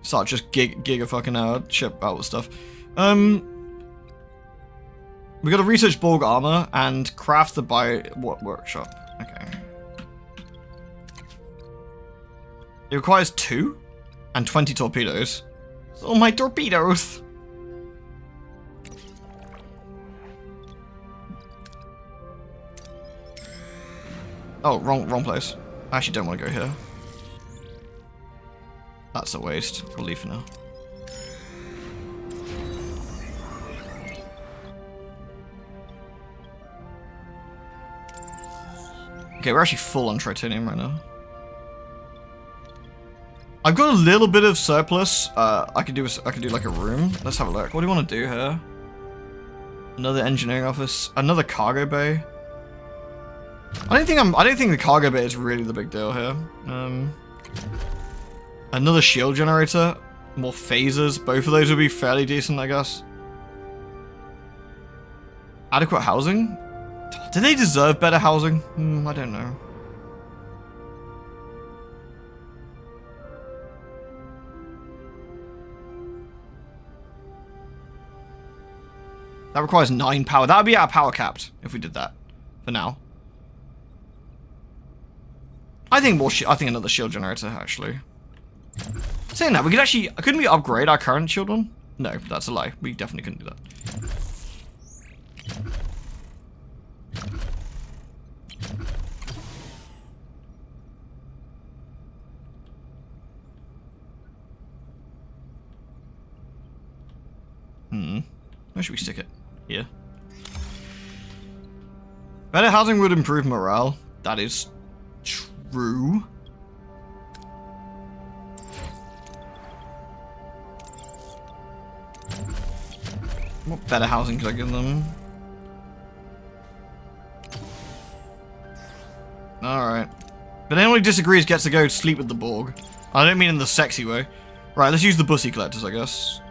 start just giga fucking ship out with stuff. We got to research Borg armor and craft the workshop. Okay. It requires 2 and 20 torpedoes. Oh, my torpedoes! Oh, wrong place. I actually don't want to go here. That's a waste. We'll leave for now. Okay, we're actually full on tritanium right now. I've got a little bit of surplus. I could do like a room. Let's have a look. What do you want to do here? Another engineering office. Another cargo bay. I don't think the cargo bay is really the big deal here. Another shield generator. More phasers. Both of those would be fairly decent, I guess. Adequate housing? Do they deserve better housing? I don't know. That requires 9 power. That would be our power capped if we did that. For now. I think another shield generator, actually. Saying that, we could actually... Couldn't we upgrade our current shield one? No, that's a lie. We definitely couldn't do that. Where should we stick it? Here. Better housing would improve morale. That is true. What better housing could I give them? Alright. But anyone who disagrees gets to go sleep with the Borg. I don't mean in the sexy way. Right, let's use the bussy collectors, I guess.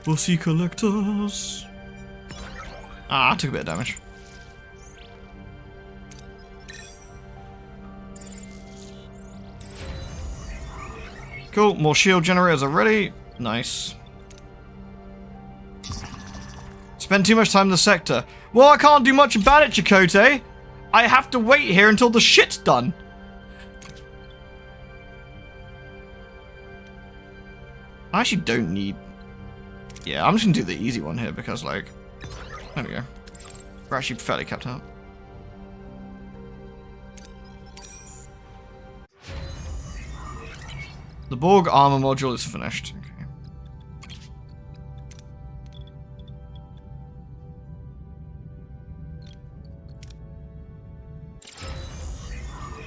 Bussy collectors. Ah, I took a bit of damage. Cool, more shield generators are ready. Nice. Spend too much time in the sector. Well, I can't do much about it, Chakotay. I have to wait here until the shit's done. I actually don't need... Yeah, I'm just gonna do the easy one here because, like... There we go. We're actually fairly capped out. The Borg armor module is finished. Okay.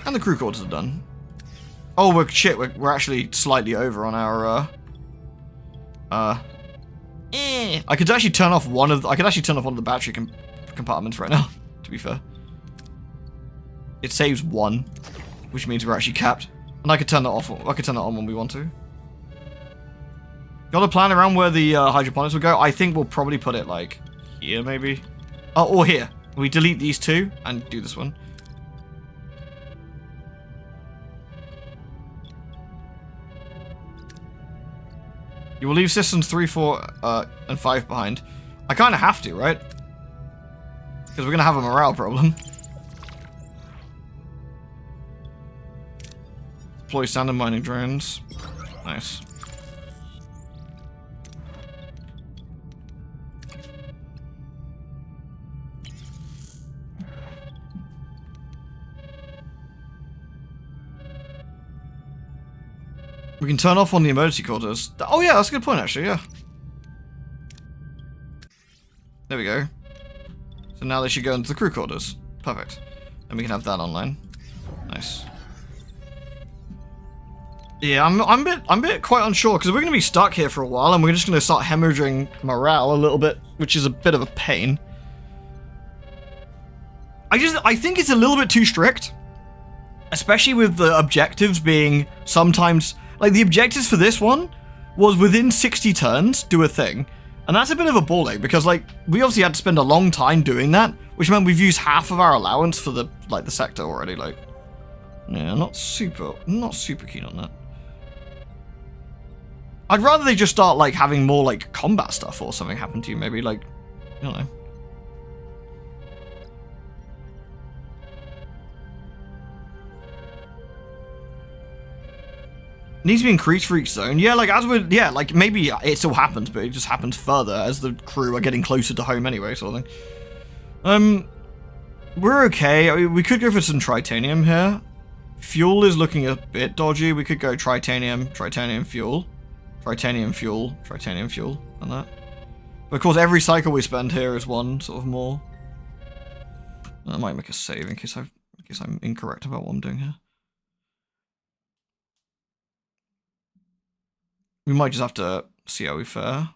And the crew quarters are done. Oh, we're actually slightly over on our, I could actually turn off one of the battery compartments right now, to be fair. It saves 1, which means we're actually capped. And I could turn that off. I could turn that on when we want to. Got a plan around where the hydroponics will go? I think we'll probably put it like here, maybe. Oh, or here. We delete these 2 and do this one. You will leave systems 3, 4, and 5 behind. I kind of have to, right? Because we're gonna have a morale problem. Deploy standard mining drones. Nice. We can turn off on the emergency quarters. Oh yeah, that's a good point actually, yeah. There we go. So now they should go into the crew quarters. Perfect. And we can have that online. Nice. Yeah, I'm a bit quite unsure because we're going to be stuck here for a while and we're just going to start hemorrhaging morale a little bit, which is a bit of a pain. I think it's a little bit too strict, especially with the objectives being sometimes like the objectives for this one was within 60 turns do a thing, and that's a bit of a ball ache because like we obviously had to spend a long time doing that, which meant we've used half of our allowance for the sector already. Like, yeah, not super keen on that. I'd rather they just start, like, having more, like, combat stuff or something happen to you, maybe, like, I don't know. Needs to be increased for each zone. Yeah, like, yeah, like, maybe it still happens, but it just happens further as the crew are getting closer to home anyway, sort of thing. We're okay. I mean, we could go for some tritanium here. Fuel is looking a bit dodgy. We could go tritanium, fuel, and that. But of course, every cycle we spend here is one sort of more. I might make a save in case I'm incorrect about what I'm doing here. We might just have to see how we fare.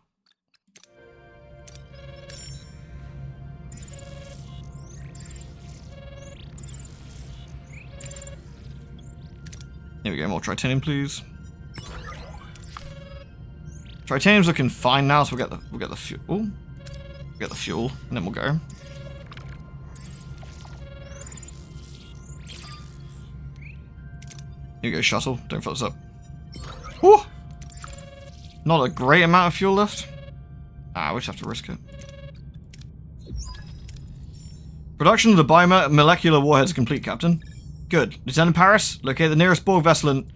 Here we go, more tritanium, please. Tritanium's looking fine now, so we'll get the fuel. We'll get the fuel, and then we'll go. Here we go, shuttle. Don't fuck this up. Woo! Not a great amount of fuel left. We just have to risk it. Production of the biomolecular warheads complete, Captain. Good. Lieutenant Paris, locate the nearest Borg vessel and...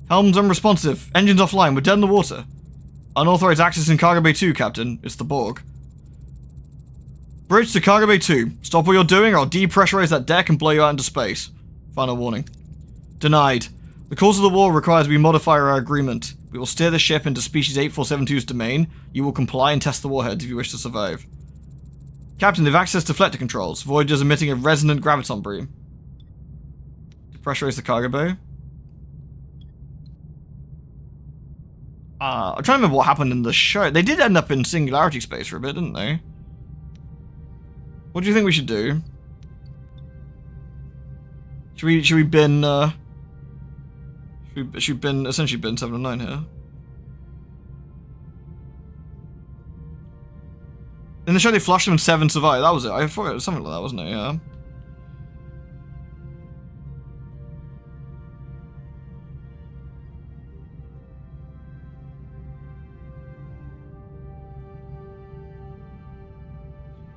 Helms unresponsive. Engines offline. We're dead in the water. Unauthorized access in Cargo Bay 2, Captain. It's the Borg. Bridge to Cargo Bay 2. Stop what you're doing or I'll depressurize that deck and blow you out into space. Final warning. Denied. The cause of the war requires we modify our agreement. We will steer the ship into species 8472's domain. You will comply and test the warheads if you wish to survive. Captain, they've access to deflector controls. Voyager's emitting a resonant graviton beam. Depressurize the cargo bay. I'm trying to remember what happened in the show. They did end up in singularity space for a bit, didn't they? What do you think we should do? Should we bin, should we essentially bin 7 and 9 here? In the show they flushed them and 7 survived. That was it. I thought it was something like that, wasn't it? Yeah.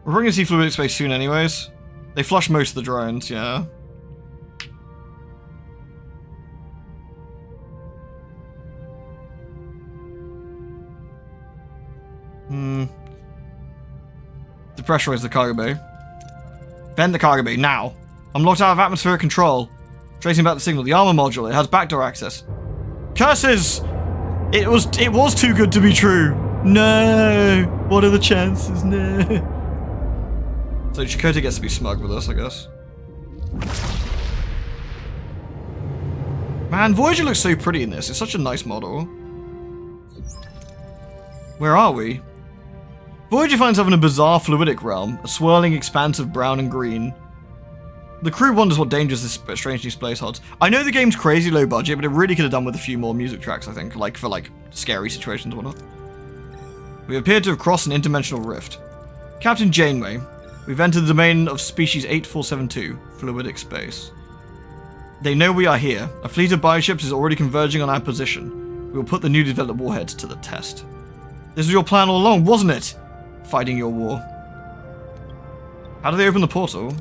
We're bringing to fluidic space soon anyways. They flush most of the drones, yeah. Depressurize the cargo bay. Vent the cargo bay, now. I'm locked out of atmospheric control. Tracing back the signal. The armor module, it has backdoor access. Curses! It was too good to be true. No! What are the chances? No. So Chakotay gets to be smug with us, I guess. Man, Voyager looks so pretty in this. It's such a nice model. Where are we? Voyager finds itself in a bizarre fluidic realm, a swirling expanse of brown and green. The crew wonders what dangers this strange new space holds. I know the game's crazy low budget, but it really could have done with a few more music tracks, I think, like for scary situations and whatnot. We appear to have crossed an interdimensional rift. Captain Janeway, we've entered the domain of species 8472, fluidic space. They know we are here. A fleet of bioships is already converging on our position. We will put the new developed warheads to the test. This was your plan all along, wasn't it? Fighting your war. How did they open the portal?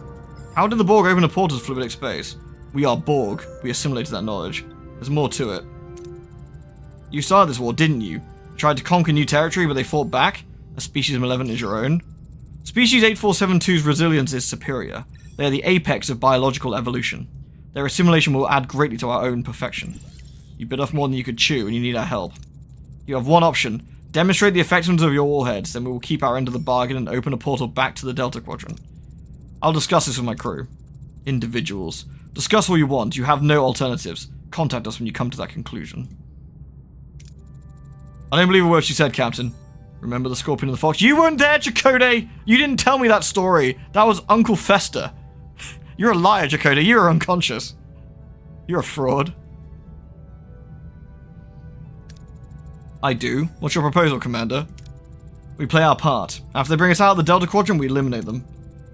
How did the Borg open a portal to fluidic space? We are Borg. We assimilated that knowledge. There's more to it. You started this war, didn't you? Tried to conquer new territory, but they fought back? A species malevolent as your own? Species 8472's resilience is superior. They are the apex of biological evolution. Their assimilation will add greatly to our own perfection. You bit off more than you could chew, and you need our help. You have one option. Demonstrate the effectiveness of your warheads, then we will keep our end of the bargain and open a portal back to the Delta Quadrant. I'll discuss this with my crew. Individuals. Discuss what you want. You have no alternatives. Contact us when you come to that conclusion. I don't believe a word she said, Captain. Remember the Scorpion and the Fox? You weren't there, Chakotay! You didn't tell me that story. That was Uncle Fester. You're a liar, Chakotay. You're unconscious. You're a fraud. I do. What's your proposal, Commander? We play our part. After they bring us out of the Delta Quadrant, we eliminate them.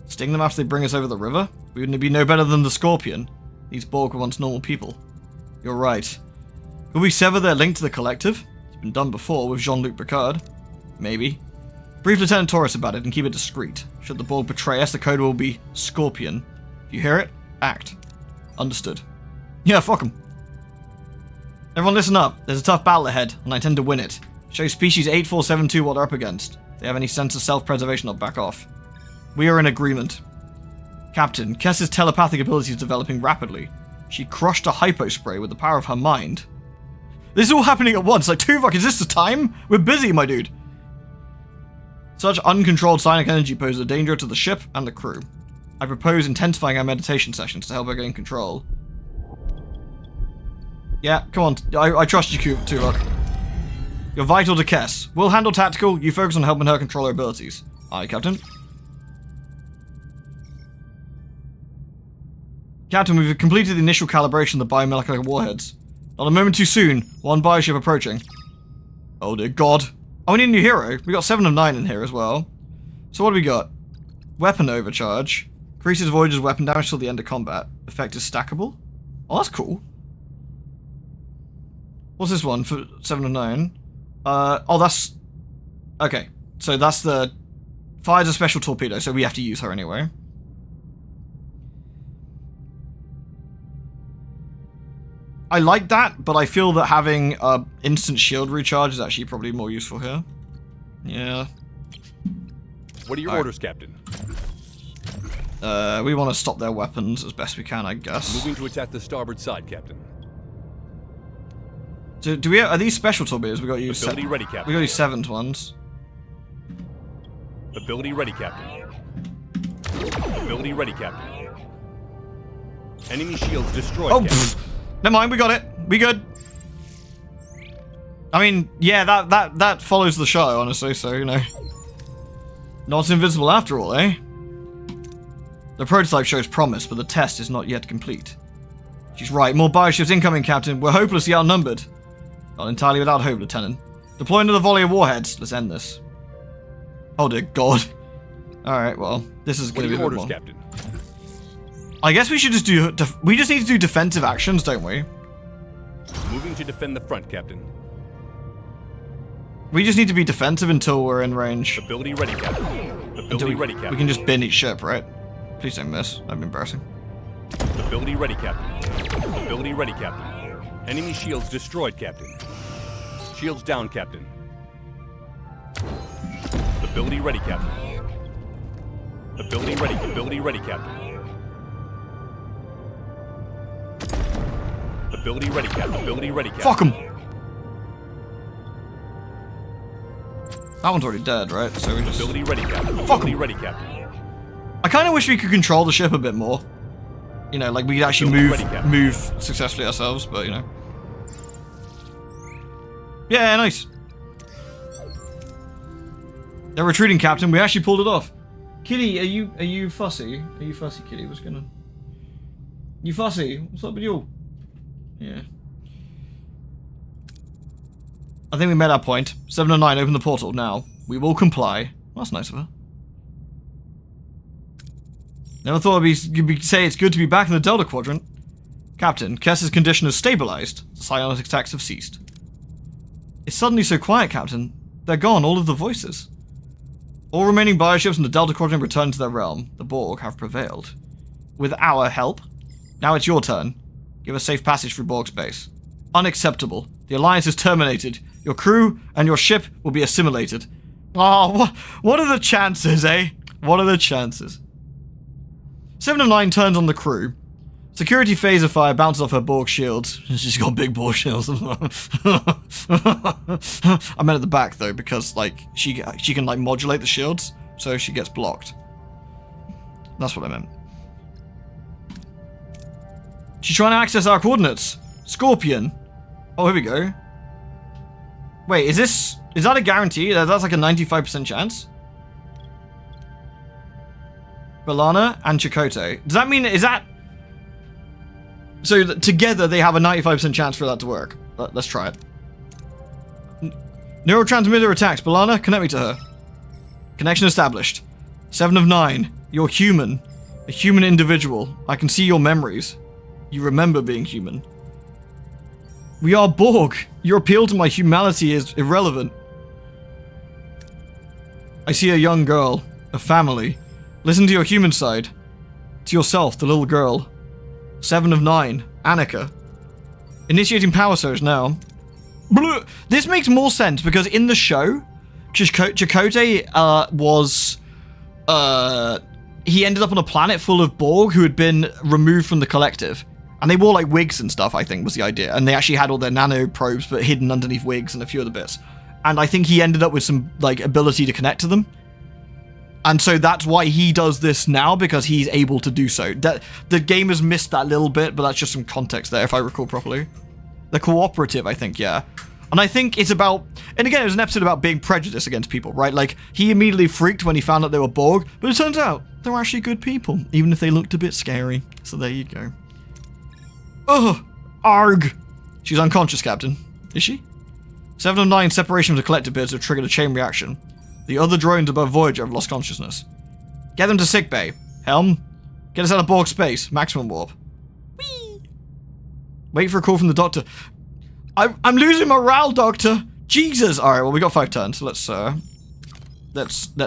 Sting them after they bring us over the river? We wouldn't be no better than the Scorpion. These Borg were once normal people. You're right. Will we sever their link to the Collective? It's been done before with Jean-Luc Picard. Maybe. Brief Lieutenant Taurus about it and keep it discreet. Should the Borg betray us, the code will be Scorpion. If you hear it, act. Understood. Yeah, fuck 'em. Everyone listen up. There's a tough battle ahead, and I intend to win it. Show species 8472 what they're up against. If they have any sense of self-preservation, I'll back off. We are in agreement. Captain, Kess's telepathic ability is developing rapidly. She crushed a hypospray with the power of her mind. This is all happening at once. Like, is this the time? We're busy, my dude. Such uncontrolled psionic energy poses a danger to the ship and the crew. I propose intensifying our meditation sessions to help her gain control. Yeah, come on. I trust you, Tuvok. You're vital to Kess. We'll handle tactical. You focus on helping her control her abilities. Aye, Captain. Captain, we've completed the initial calibration of the biomolecular warheads. Not a moment too soon. One bioship approaching. Oh dear God. Oh, we need a new hero. We got 7 of 9 in here as well. So what do we got? Weapon overcharge. Increases Voyager's weapon damage till the end of combat. Effect is stackable. Oh, that's cool. What's this one for 7 of 9? Oh, that's... Okay. So that's the... Fires a special torpedo, so we have to use her anyway. I like that, but I feel that having instant shield recharge is actually probably more useful here. Yeah. What are your orders, Captain? We want to stop their weapons as best we can, I guess. Moving to attack the starboard side, Captain. Do we have, are these special torpedoes? We got to use Ability ready, Captain. We got to use 7th ones. Ability ready, Captain. Ability ready, Captain. Enemy shields destroyed, Oh, Captain. Never mind, we got it. We good. I mean, yeah, that follows the show, honestly, so, you know. Not invincible after all, eh? The prototype shows promise, but the test is not yet complete. She's right. More bioships incoming, Captain. We're hopelessly outnumbered. Not entirely without hope, Lieutenant. Deploy another volley of warheads. Let's end this. Oh dear God. Alright, well, this is going to be a bit more. Captain? I guess we should just do... We just need to do defensive actions, don't we? Moving to defend the front, Captain. We just need to be defensive until we're in range. Ability ready, Captain. Ability ready, Captain. We can just bin each ship, right? Please don't miss. That'd be embarrassing. Ability ready, Captain. Ability ready, Captain. Enemy shields destroyed, Captain. Shields down, Captain. Ability ready, Captain. Ability ready, Captain. Ability ready, Captain. Ability ready, Captain. Fuck him! That one's already dead, right? So we just... Ability ready, Captain. Fuck Ability him. ready, Captain. I kind of wish we could control the ship a bit more. You know, like we could actually move successfully ourselves, but you know. Yeah, nice. They're retreating, Captain. We actually pulled it off. Kitty, are you fussy? Are you fussy, Kitty? What's going on? You fussy? What's up with you? Yeah. I think we made our point. 7 of 9, open the portal now. We will comply. Well, that's nice of her. Never thought you'd say it's good to be back in the Delta Quadrant. Captain, Kess's condition has stabilized. The psionic attacks have ceased. It's suddenly so quiet, Captain. They're gone, all of the voices. All remaining bioships in the Delta Quadrant return to their realm. The Borg have prevailed. With our help. Now it's your turn. Give us safe passage through Borg space. Unacceptable. The Alliance is terminated. Your crew and your ship will be assimilated. Oh, what are the chances, eh? What are the chances? 7 of 9 turns on the crew. Security phaser fire bounces off her Borg shields. She's got big Borg shields. I meant at the back though, because like she can like modulate the shields, so she gets blocked. That's what I meant. She's trying to access our coordinates. Scorpion. Oh, here we go. Wait, is that a guarantee? That's like a 95% chance? B'Elanna and Chakotay. Does that mean, is that... So together they have a 95% chance for that to work. Let's try it. Neurotransmitter attacks. B'Elanna, connect me to her. Connection established. 7 of 9. You're human. A human individual. I can see your memories. You remember being human. We are Borg. Your appeal to my humanity is irrelevant. I see a young girl, a family. Listen to your human side. To yourself, the little girl. 7 of 9, Annika. Initiating power surge now. Blah. This makes more sense because in the show, Chakotay was... he ended up on a planet full of Borg who had been removed from the collective. And they wore like wigs and stuff, I think was the idea. And they actually had all their nano probes but hidden underneath wigs and a few other bits. And I think he ended up with some like ability to connect to them. And so that's why he does this now, because he's able to do so. That the game has missed that little bit, but that's just some context there, if I recall properly. They're cooperative, I think, yeah. And I think it's about... And again, it was an episode about being prejudiced against people, right? Like, he immediately freaked when he found out they were Borg, but it turns out they're actually good people, even if they looked a bit scary. So there you go. Ugh! Arg! She's unconscious, Captain. Is she? 7 of 9 separation from the collective bits have triggered a chain reaction. The other drones above Voyager have lost consciousness. Get them to sickbay. Helm, get us out of Borg space. Maximum warp. Whee! Wait for a call from the doctor. I'm losing morale, Doctor. Jesus. All right. Well, we got 5 turns. Let's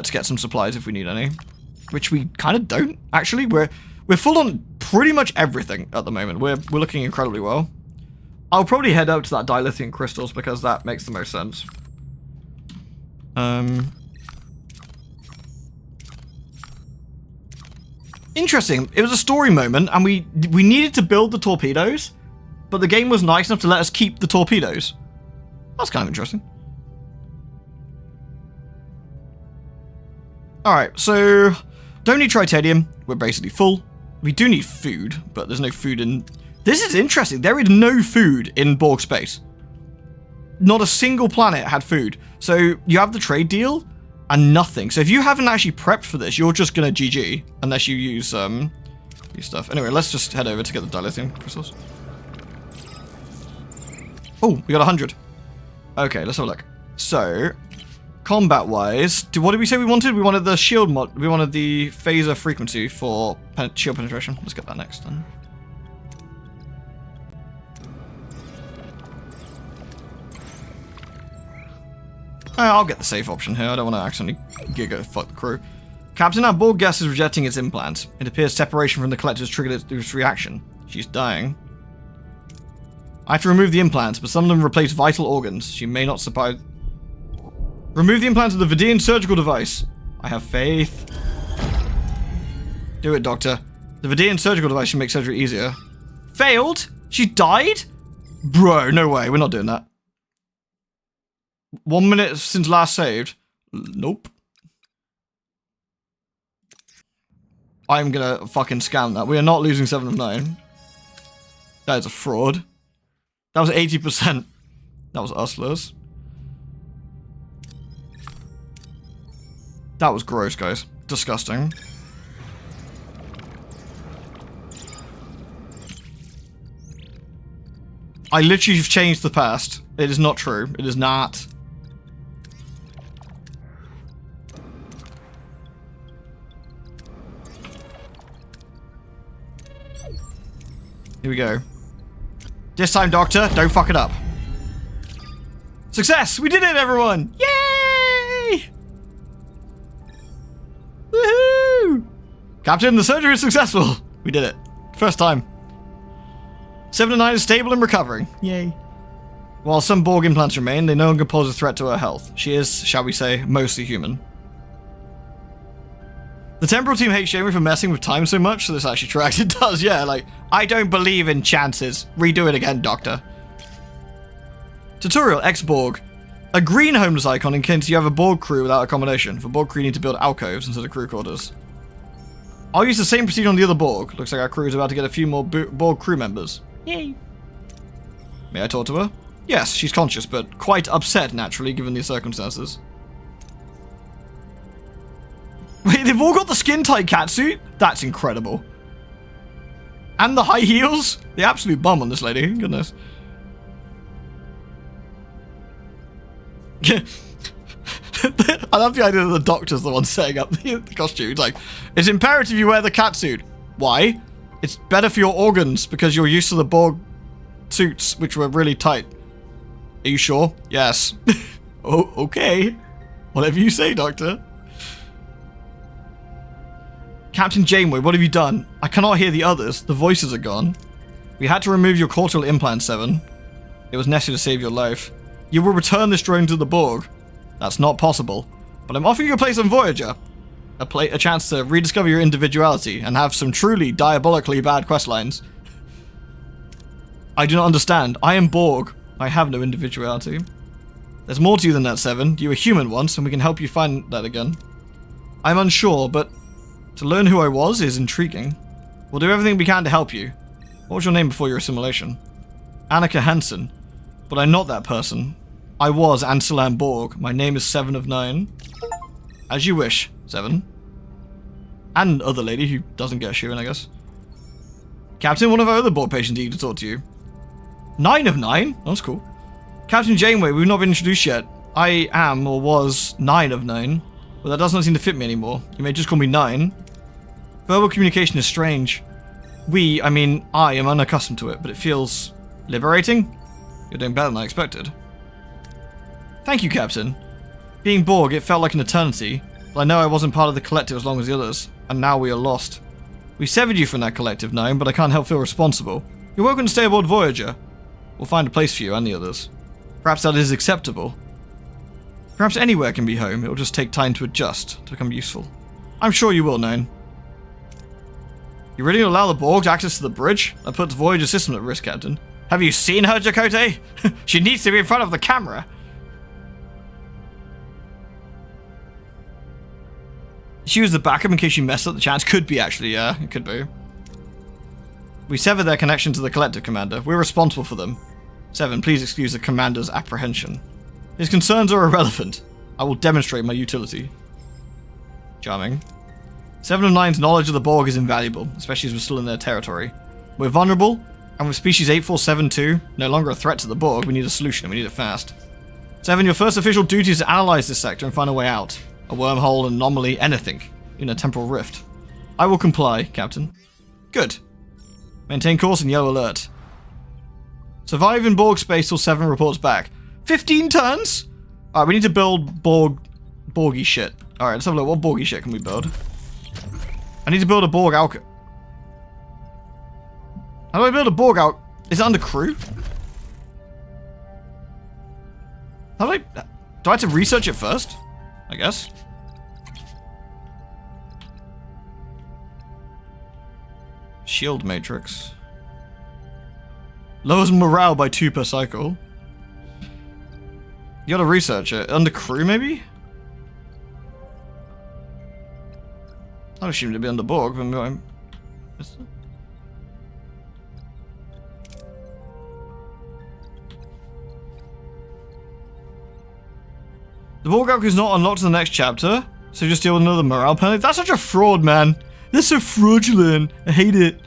get some supplies if we need any, which we kind of don't actually. We're full on pretty much everything at the moment. We're looking incredibly well. I'll probably head out to that dilithium crystals because that makes the most sense. Interesting. It was a story moment, and we needed to build the torpedoes, but the game was nice enough to let us keep the torpedoes. That's kind of interesting. Alright, so don't need tritanium. We're basically full. We do need food, but there's no food in... This is interesting. There is no food in Borg space. Not a single planet had food. So you have the trade deal and nothing. So if you haven't actually prepped for this, you're just gonna GG unless you use stuff. Anyway, let's just head over to get the dilithium crystals. Oh, we got 100. Okay, let's have a look. So, combat-wise, what did we say we wanted? We wanted the shield mod. We wanted the phaser frequency for shield penetration. Let's get that next then. I'll get the safe option here. I don't want to accidentally giga fuck the crew. Captain, our Borg guest is rejecting its implants. It appears separation from the collectors triggered its reaction. She's dying. I have to remove the implants, but some of them replace vital organs. She may not survive. Remove the implants of the Vidian surgical device. I have faith. Do it, Doctor. The Vidian surgical device should make surgery easier. Failed? She died? Bro, no way. We're not doing that. 1 minute since last saved. Nope. I'm gonna fucking scam that. We are not losing 7 of 9. That is a fraud. That was 80%. That was Uslers. That was gross, guys. Disgusting. I literally have changed the past. It is not true. It is not. Here we go. This time, Doctor, don't fuck it up. Success! We did it, everyone! Yay! Woohoo! Captain, the surgery is successful! We did it. First time. 7 of 9 is stable and recovering. Yay. While some Borg implants remain, they no longer pose a threat to her health. She is, shall we say, mostly human. The temporal team hates Jamie for messing with time so much, so this actually tracks. It does, yeah, like, I don't believe in chances. Redo it again, Doctor. Tutorial, ex-Borg. A green homeless icon in case you have a Borg crew without accommodation. For Borg crew, you need to build alcoves instead of crew quarters. I'll use the same procedure on the other Borg. Looks like our crew is about to get a few more Borg crew members. Yay. May I talk to her? Yes, she's conscious, but quite upset, naturally, given the circumstances. Wait, they've all got the skin-tight catsuit? That's incredible. And the high heels? The absolute bum on this lady. Goodness. I love the idea that the Doctor's the one setting up the costume. It's like, it's imperative you wear the catsuit. Why? It's better for your organs because you're used to the Borg suits, which were really tight. Are you sure? Yes. Oh, okay. Whatever you say, Doctor. Captain Janeway, what have you done? I cannot hear the others. The voices are gone. We had to remove your cortical implant, 7. It was necessary to save your life. You will return this drone to the Borg. That's not possible. But I'm offering you a place on Voyager. A chance to rediscover your individuality and have some truly diabolically bad questlines. I do not understand. I am Borg. I have no individuality. There's more to you than that, 7. You were human once, and we can help you find that again. I'm unsure, but to learn who I was is intriguing. We'll do everything we can to help you. What was your name before your assimilation? Annika Hansen. But I'm not that person. I was Anselam Borg. My name is 7 of 9. As you wish, 7. And other lady who doesn't get a shoe in, I guess. Captain, one of our other Borg patients need to talk to you. 9 of 9? That's cool. Captain Janeway, we've not been introduced yet. I am, or was, 9 of 9. But that doesn't seem to fit me anymore. You may just call me 9. Verbal communication is strange. I am unaccustomed to it, but it feels liberating. You're doing better than I expected. Thank you, Captain. Being Borg, it felt like an eternity, but I know I wasn't part of the collective as long as the others, and now we are lost. We severed you from that collective, 9, but I can't help feel responsible. You're welcome to stay aboard Voyager. We'll find a place for you and the others. Perhaps that is acceptable. Perhaps anywhere can be home. It will just take time to adjust, to become useful. I'm sure you will, 9. You really allow the Borg access to the bridge? That puts Voyager's system at risk, Captain. Have you seen her, Chakotay? She needs to be in front of the camera. She was the backup in case you messed up. The chance could be, actually, yeah. It could be. We severed their connection to the collective, Commander. We're responsible for them. 7, please excuse the Commander's apprehension. His concerns are irrelevant. I will demonstrate my utility. Charming. 7 of 9's knowledge of the Borg is invaluable, especially as we're still in their territory. We're vulnerable, and with species 8472 no longer a threat to the Borg, we need a solution, and we need it fast. 7, your first official duty is to analyze this sector and find a way out. A wormhole, an anomaly, anything. In a temporal rift. I will comply, Captain. Good. Maintain course and yellow alert. Survive in Borg space till 7 reports back. 15 turns? Alright, we need to build Borgy shit. Alright, let's have a look. What Borgy shit can we build? I need to build a Borg Alka. How do I build a Borg Alka? Is it under crew? How do I have to research it first? I guess. Shield matrix. Lowers morale by 2 per cycle. You gotta research it. Under crew, maybe? I assumed it'd be under Borg, but I'm... The Borg Alka is not unlocked in the next chapter, so just deal with another morale penalty. That's such a fraud, man. That's so fraudulent. I hate it.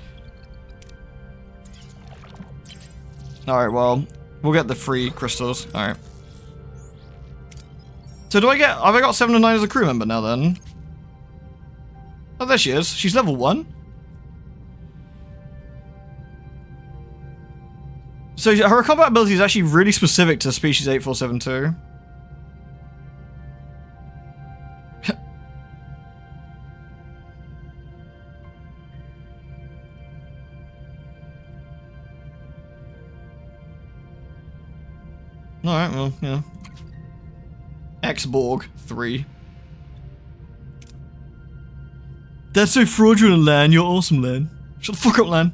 Alright, well, we'll get the free crystals. Alright. So have I got 7 of 9 as a crew member now then? Oh, there she is. She's level 1. So her combat ability is actually really specific to species 8472. Alright, well, yeah. X-Borg 3. That's so fraudulent, Lan. You're awesome, Lan. Shut the fuck up, Lan.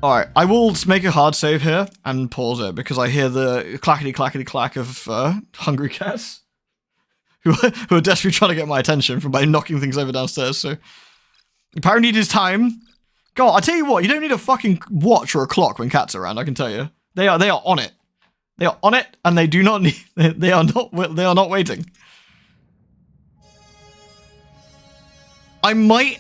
Alright, I will make a hard save here and pause it because I hear the clackety-clackety-clack of hungry cats who are desperately trying to get my attention by knocking things over downstairs, so... Apparently it is time. God, I tell you what, you don't need a fucking watch or a clock when cats are around, I can tell you. They are on it. They are on it, and they do not need... They are not waiting. I might,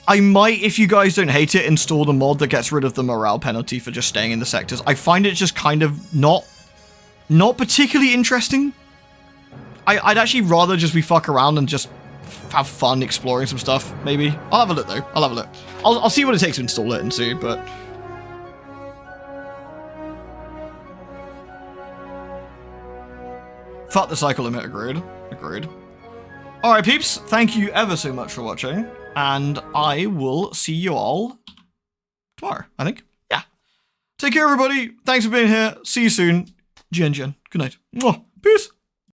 if you guys don't hate it, install the mod that gets rid of the morale penalty for just staying in the sectors. I find it just kind of not particularly interesting. I'd actually rather just be fuck around and just have fun exploring some stuff, maybe. I'll have a look, though. I'll have a look. I'll see what it takes to install it and see, but... Fuck the cycle limit, agreed. Agreed. Alright, peeps, thank you ever so much for watching, and I will see you all tomorrow, I think. Yeah. Take care, everybody. Thanks for being here. See you soon. Jen. Good night. Mwah. Peace.